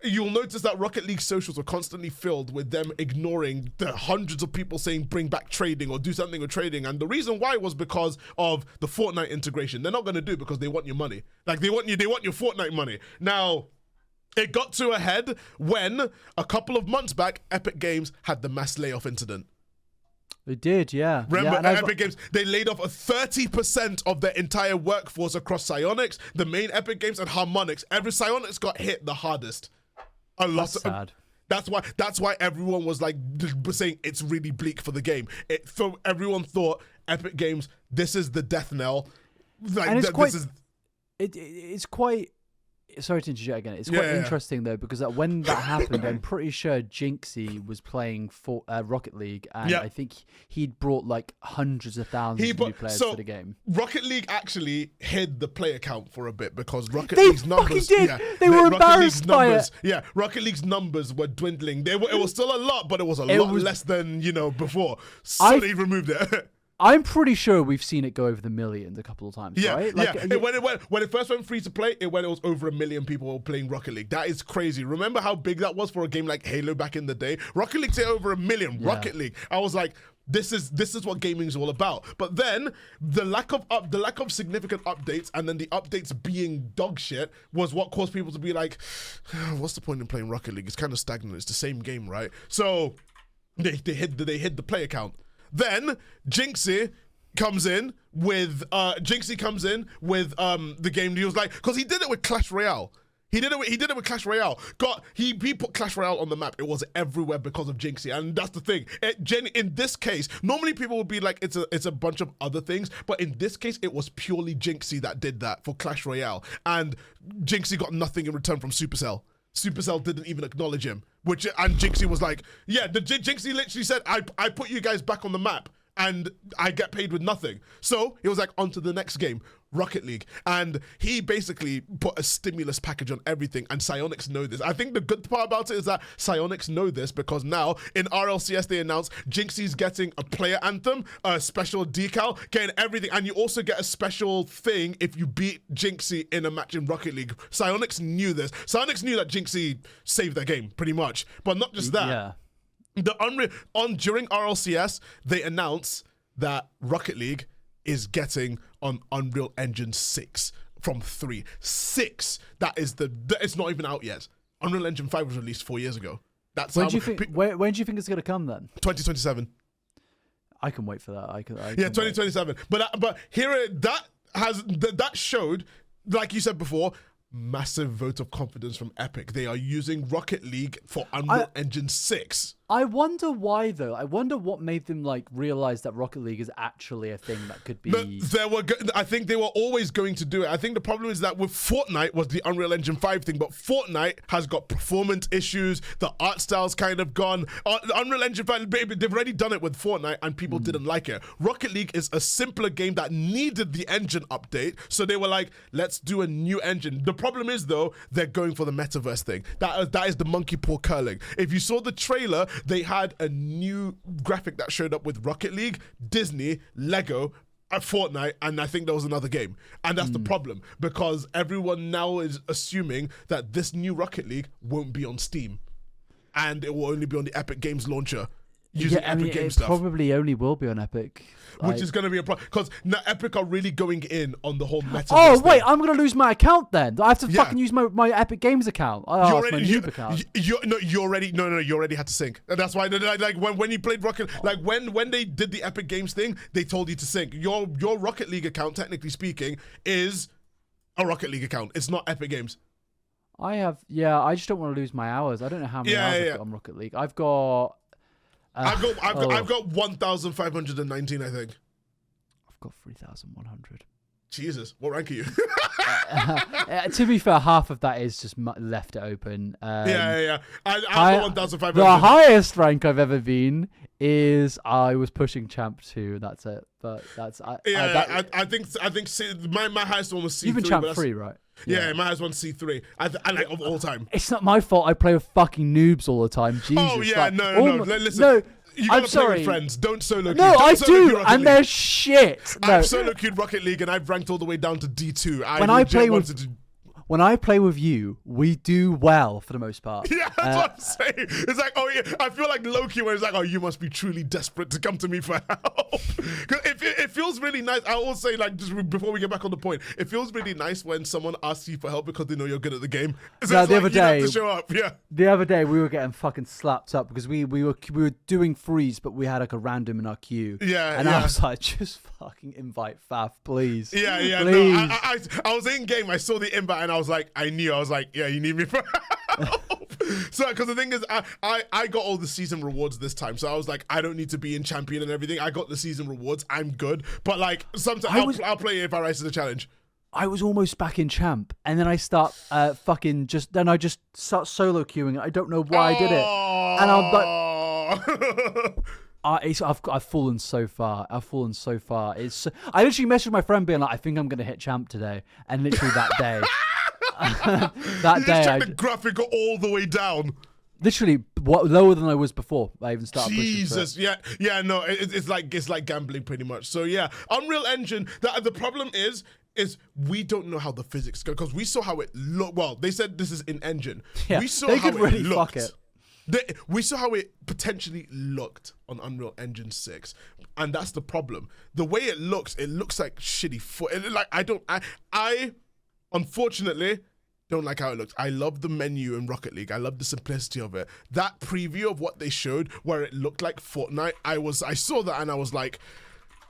you'll notice that Rocket League socials are constantly filled with them ignoring the hundreds of people saying bring back trading or do something with trading. And the reason why was because of the Fortnite integration. They're not going to do it because they want your money. They want your Fortnite money. Now, it got to a head when a couple of months back, Epic Games had the mass layoff incident. They did, yeah. Remember, Epic Games, they laid off 30% of their entire workforce across Psyonix, the main Epic Games, and Harmonix. Every Psyonix got hit the hardest. That's sad. That's why everyone was saying it's really bleak for the game. Everyone thought Epic Games, this is the death knell. And it's quite. Sorry to interject again. It's quite interesting though, because when that happened, I'm pretty sure Jinxie was playing for Rocket League, and I think he'd brought hundreds of thousands of new players to the game. Rocket League actually hid the player count for a bit because Rocket League's numbers. Did. Yeah, they were embarrassed by it. Yeah, Rocket League's numbers were dwindling. It was still a lot, but it was lot less than before. So they removed it. I'm pretty sure we've seen it go over the millions a couple of times, right? When it first went free to play, it was over 1 million people playing Rocket League. That is crazy. Remember how big that was for a game like Halo back in the day? Rocket League hit over 1 million. Yeah. Rocket League. I was like, this is what gaming is all about. But then the lack of significant updates, and then the updates being dog shit, was what caused people to be like, what's the point in playing Rocket League? It's kind of stagnant. It's the same game, right? So they hid the player count. Then Jinxie comes in with the game. He was like, because he did it with Clash Royale. He did it with Clash Royale. He put Clash Royale on the map. It was everywhere because of Jinxie, and that's the thing. In this case, normally people would be like, it's a bunch of other things, but in this case, it was purely Jinxie that did that for Clash Royale, and Jinxie got nothing in return from Supercell. Supercell didn't even acknowledge him, and Jinxie was like, yeah, the Jinxie literally said, I put you guys back on the map, and I get paid with nothing. So he was like, on to the next game, Rocket League. And he basically put a stimulus package on everything, and Psyonix know this. I think the good part about it is that Psyonix know this, because now in RLCS they announced Jinxie's getting a player anthem, a special decal, getting everything, and you also get a special thing if you beat Jinxie in a match in Rocket League. Psyonix knew this. Psyonix knew that Jinxie saved their game, pretty much. But not just that. Yeah. During RLCS, they announced that Rocket League is getting on Unreal Engine 6 from 3. 6. It's not even out yet. Unreal Engine 5 was released 4 years ago. When do you think it's going to come then? 2027. I can wait for that. I can 2027. But here that showed, like you said before, massive vote of confidence from Epic. They are using Rocket League for Unreal Engine 6. I wonder why, though. I wonder what made them realize that Rocket League is actually a thing that could be. I think they were always going to do it. I think the problem is that with Fortnite was the Unreal Engine 5 thing, but Fortnite has got performance issues. The art style's kind of gone. Unreal Engine 5, they've already done it with Fortnite, and people didn't like it. Rocket League is a simpler game that needed the engine update, so they were like, let's do a new engine. The problem is, though, they're going for the metaverse thing. That is the monkey paw curling. If you saw the trailer, they had a new graphic that showed up with Rocket League, Disney, Lego, Fortnite, and I think there was another game. And that's the problem, because everyone now is assuming that this new Rocket League won't be on Steam, and it will only be on the Epic Games launcher. It probably only will be on Epic. Which is going to be a problem, because now Epic are really going in on the whole metaverse. Oh, wait, I'm going to lose my account then. I have to fucking use my Epic Games account. You already had to sync. That's why, when you played Rocket, when they did the Epic Games thing, they told you to sync. Your Rocket League account, technically speaking, is a Rocket League account. It's not Epic Games. I just don't want to lose my hours. I don't know how many hours I've got on Rocket League. I've got 1,519, I think. I've got 3,100. Jesus, what rank are you? To be fair, half of that is just left it open. I've got 1,500. The highest rank I've ever been is I was pushing Champ 2. That's it. But that's I think my highest one was C3. You've been Champ 3, right? Yeah, my highest one C3. I like of all time. It's not my fault. I play with fucking noobs all the time. Jesus. Oh yeah, no. Listen. No. You gotta play with friends. Don't solo queue. No, I do, and they're shit. No. I've solo queued Rocket League, and I've ranked all the way down to D2. When I play with you, we do well for the most part. Yeah, that's what I'm saying. It's like, oh yeah, I feel like Loki when it's like, oh, you must be truly desperate to come to me for help. Because it feels really nice. I will say, just before we get back on the point, it feels really nice when someone asks you for help because they know you're good at the game. So the other day, you have to show up. Yeah. The other day we were getting fucking slapped up because we were doing freeze, but we had a random in our queue. Yeah. And I was like, just fucking invite Thaf, please. Yeah. Please. No, I was in game. I saw the invite and I was like, yeah, you need me for help. So, because the thing is, I got all the season rewards this time, so I was like, I don't need to be in champion and everything. I got the season rewards. I'm good. But sometimes I'll play if I rise to the challenge. I was almost back in champ, and then I start I just start solo queuing. I don't know why I did it, and I'm like. I've fallen so far. I literally messaged my friend being like, I think I'm going to hit champ today. And literally that day. The graphic got all the way down. Literally lower than I was before I even started Jesus, yeah, no, it's like gambling pretty much. So yeah, Unreal Engine, the problem is we don't know how the physics go, because we saw how it looked. Well, they said this is in engine. Yeah, we saw how it looked. Fuck it. We saw how it potentially looked on Unreal Engine 6, and that's the problem. The way it looks like shitty foot. I unfortunately don't like how it looks. I love the menu in Rocket League. I love the simplicity of it. That preview of what they showed, where it looked like Fortnite, I saw that and I was like,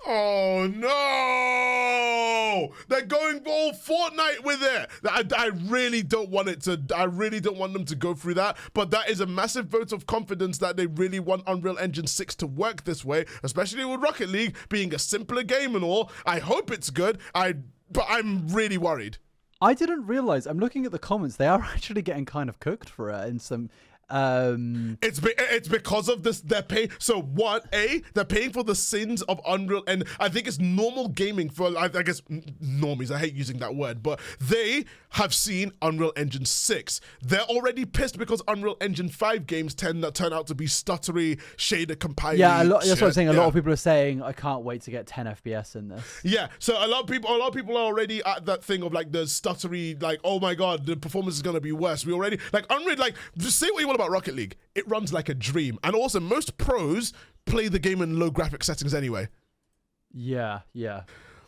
Oh no! They're going all Fortnite with it. I really don't want it to. I really don't want them to go through that. But that is a massive vote of confidence that they really want Unreal Engine 6 to work this way, especially with Rocket League being a simpler game and all. I hope it's good. But I'm really worried. I didn't realize. I'm looking at the comments. They are actually getting kind of cooked for it in some. It's because of this. They're paying. So what? They're paying for the sins of Unreal, and I think it's normal gaming for, I guess, normies. I hate using that word, but they have seen Unreal Engine 6. They're already pissed because Unreal Engine 5 games turn out to be stuttery, shader compiling. Yeah, that's what I'm saying. A lot of people are saying, I can't wait to get 10 FPS in this. Yeah, so a lot of people are already at that thing of like the stuttery, like, oh my god, the performance is gonna be worse. We already like Unreal, like, just say what you want about Rocket League, it runs like a dream. And also, most pros play the game in low graphic settings anyway. Yeah.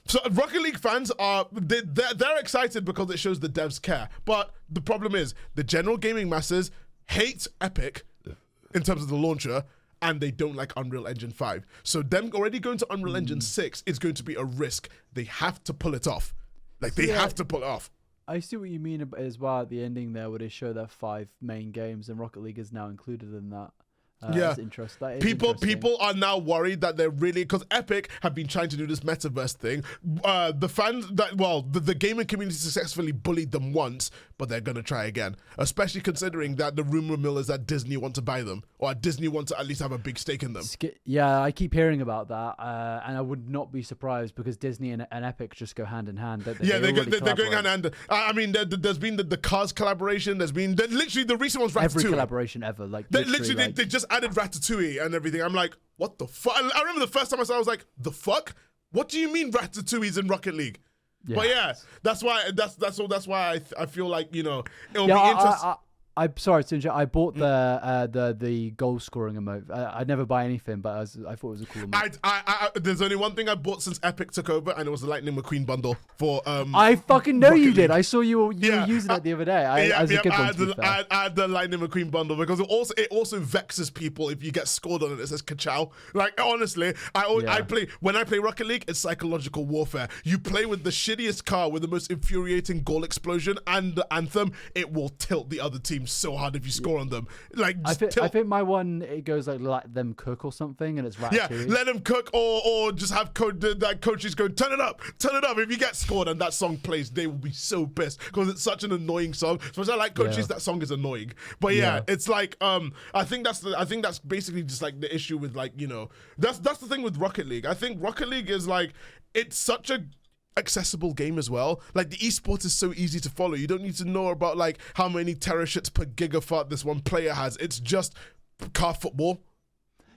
So Rocket League fans they're excited because it shows the devs care. But the problem is the general gaming masses hate Epic in terms of the launcher, and they don't like Unreal Engine 5. So them already going to Unreal Engine 6 is going to be a risk. They have to pull it off. Like, they have to pull it off. I see what you mean as well at the ending there, where they show their 5 main games, and Rocket League is now included in that. That's interesting. People are now worried that they're really, because Epic have been trying to do this metaverse thing. The fans the gaming community successfully bullied them once, but they're gonna try again. Especially considering that the rumor mill is that Disney want to buy them, or Disney want to at least have a big stake in them. Yeah, I keep hearing about that, and I would not be surprised because Disney and Epic just go hand in hand. They're going hand in hand. I mean, there's been the Cars collaboration. There's been literally the recent one's Ratatouille. Every collaboration ever, like they just added Ratatouille and everything. I'm like, what the fuck? I remember the first time I saw it, I was like, the fuck? What do you mean Ratatouille's in Rocket League? Yeah. But yeah, that's why I feel like, it'll be interesting. I'm sorry to interrupt. I bought the goal scoring emote. I'd never buy anything, but I thought it was a cool emote. There's only one thing I bought since Epic took over, and it was the Lightning McQueen bundle for. I fucking know Rocket you did. League. I saw you were using it the other day. I had the Lightning McQueen bundle because it also vexes people if you get scored on it. It says "Kachow." Like, honestly, I play Rocket League. It's psychological warfare. You play with the shittiest car with the most infuriating goal explosion and the anthem. It will tilt the other team so hard if you score on them. Like, I think my one, it goes like let them cook or something, and it's Ratatouille. Yeah, let them cook, or just have coaches go turn it up. If you get scored and that song plays, they will be so pissed because it's such an annoying song. So I like coaches, that song is annoying. But yeah, it's like I think that's basically just like the issue with, like, that's the thing with Rocket League. I think Rocket League is like, it's such a accessible game as well. Like, the esports is so easy to follow. You don't need to know about like how many terashits per gigafart this one player has. It's just car football,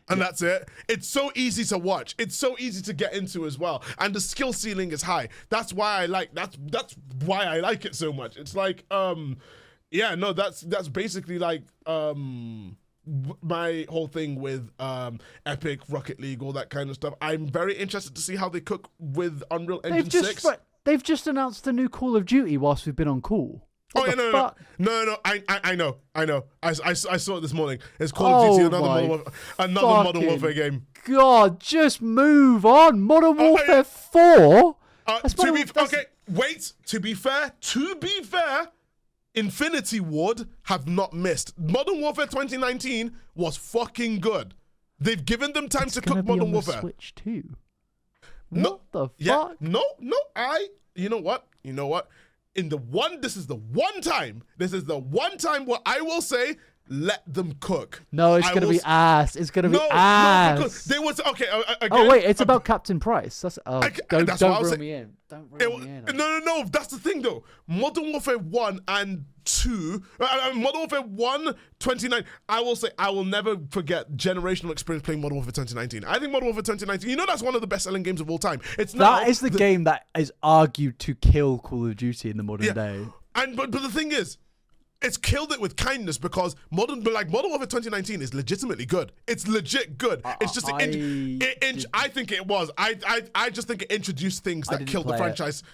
and that's it. It's so easy to watch. It's so easy to get into as well, and the skill ceiling is high. That's why I like it so much. It's like that's basically like my whole thing with Epic, Rocket League, all that kind of stuff. I'm very interested to see how they cook with Unreal Engine 6. They've just announced a new Call of Duty whilst we've been on call. No, I know. I saw it this morning. It's Call of Duty, another Modern Warfare game. God, just move on. Modern Warfare 4? To be fair, Infinity Ward have not missed. Modern Warfare 2019 was fucking good. They've given them time to cook Modern Warfare. Switch too. No, what the fuck? Yeah, no. You know what? This is the one time where I will say, let them cook. No, it's gonna be ass. It's gonna be ass. No, because they was okay. Again, wait, it's about Captain Price. Don't reel me in. Don't reel me in. No. That's the thing though. Modern Warfare 1 and 2, Modern Warfare 1, 2019. I will say, I will never forget generational experience playing Modern Warfare 2019. I think Modern Warfare 2019. That's one of the best-selling games of all time. That is the game that is argued to kill Call of Duty in the modern day. But the thing is, it's killed it with kindness because Modern Warfare 2019 is legitimately good. It's legit good. It's just I think it was. I just think it introduced things that killed the franchise.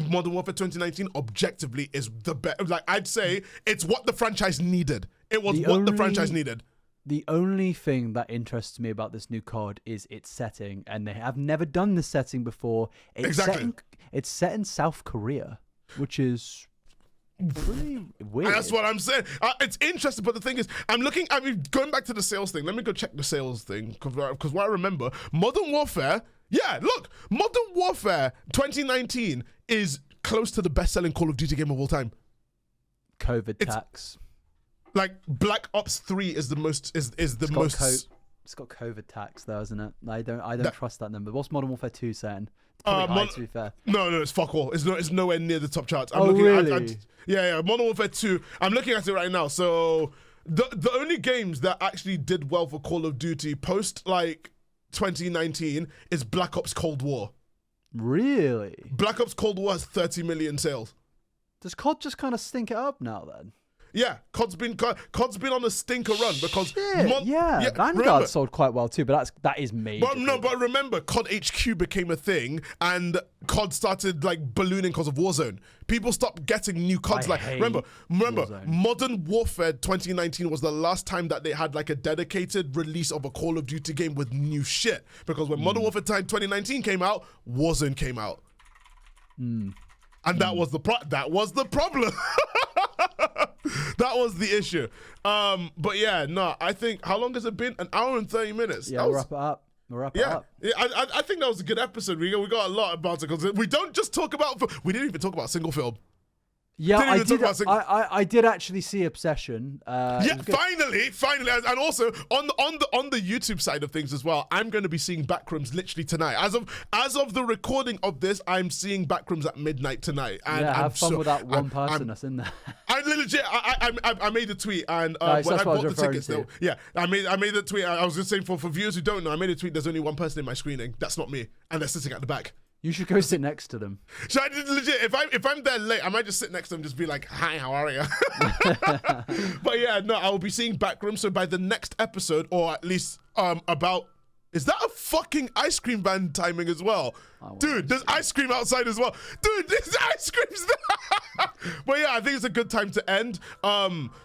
Modern Warfare 2019 objectively is the best. Like, I'd say it's what the franchise needed. It was what the franchise needed. The only thing that interests me about this new COD is its setting, and they have never done this setting before. It's set in South Korea, which is pretty weird. That's what I'm saying. It's interesting, but the thing is, going back to the sales thing. Let me go check the sales thing, because what I remember, Modern Warfare, Modern Warfare 2019 is close to the best-selling Call of Duty game of all time. COVID tax. Like Black Ops 3 is the most It's got COVID tax though, isn't it? I don't trust that number. What's Modern Warfare 2 saying? It's probably high, to be fair. No, it's fuck all. It's nowhere near the top charts. Really? Yeah. Modern Warfare 2. I'm looking at it right now. So the only games that actually did well for Call of Duty post like 2019 is Black Ops Cold War. Really? Black Ops Cold War has 30 million sales. Does COD just kind of stink it up now then? Yeah, COD's been on a stinker run because Vanguard sold quite well too, but that is major. But remember, COD HQ became a thing, and COD started like ballooning because of Warzone. People stopped getting new CODs. Remember, Warzone. Modern Warfare 2019 was the last time that they had like a dedicated release of a Call of Duty game with new shit. Because when Modern Warfare 2019 came out, Warzone came out, and that was the problem. That was the issue. But yeah, no, I think, how long has it been? An hour and 30 minutes. Yeah, we'll wrap it up. Yeah, I think that was a good episode. We got a lot about it because we don't just talk about. We didn't even talk about single film. Yeah, I did actually see Obsession. Finally, and also on the YouTube side of things as well. I'm going to be seeing Backrooms literally tonight. As of the recording of this, I'm seeing Backrooms at midnight tonight. And have fun with that one person that's in there. I made a tweet, and when I bought the tickets, I made a tweet. I was just saying for viewers who don't know, I made a tweet. There's only one person in my screening. That's not me, and they're sitting at the back. You should go sit next to them. So I did legit. If I'm there late, I might just sit next to them, and just be like, "Hi, how are you?" But yeah, no, I will be seeing Backroom. So by the next episode, or at least is that a fucking ice cream van timing as well? Dude, there's ice cream outside as well. Dude, there's ice creams there. But yeah, I think it's a good time to end.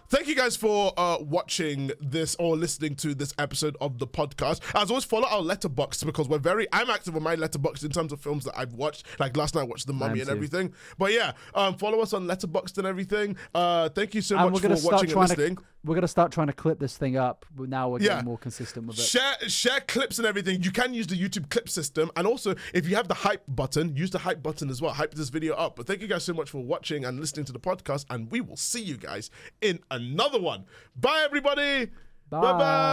Thank you guys for watching this or listening to this episode of the podcast. As always, follow our letterbox because I'm active on my letterbox in terms of films that I've watched. Like last night I watched The Mummy and everything. But yeah, follow us on Letterboxd and everything. Thank you so much for watching and listening. We're going to start trying to clip this thing up. Now we're getting more consistent with it. Share clips and everything. You can use the YouTube clip system. And also, if you have the hype button, use the hype button as well. Hype this video up. But thank you guys so much for watching and listening to the podcast. And we will see you guys in another one. Bye, everybody. Bye.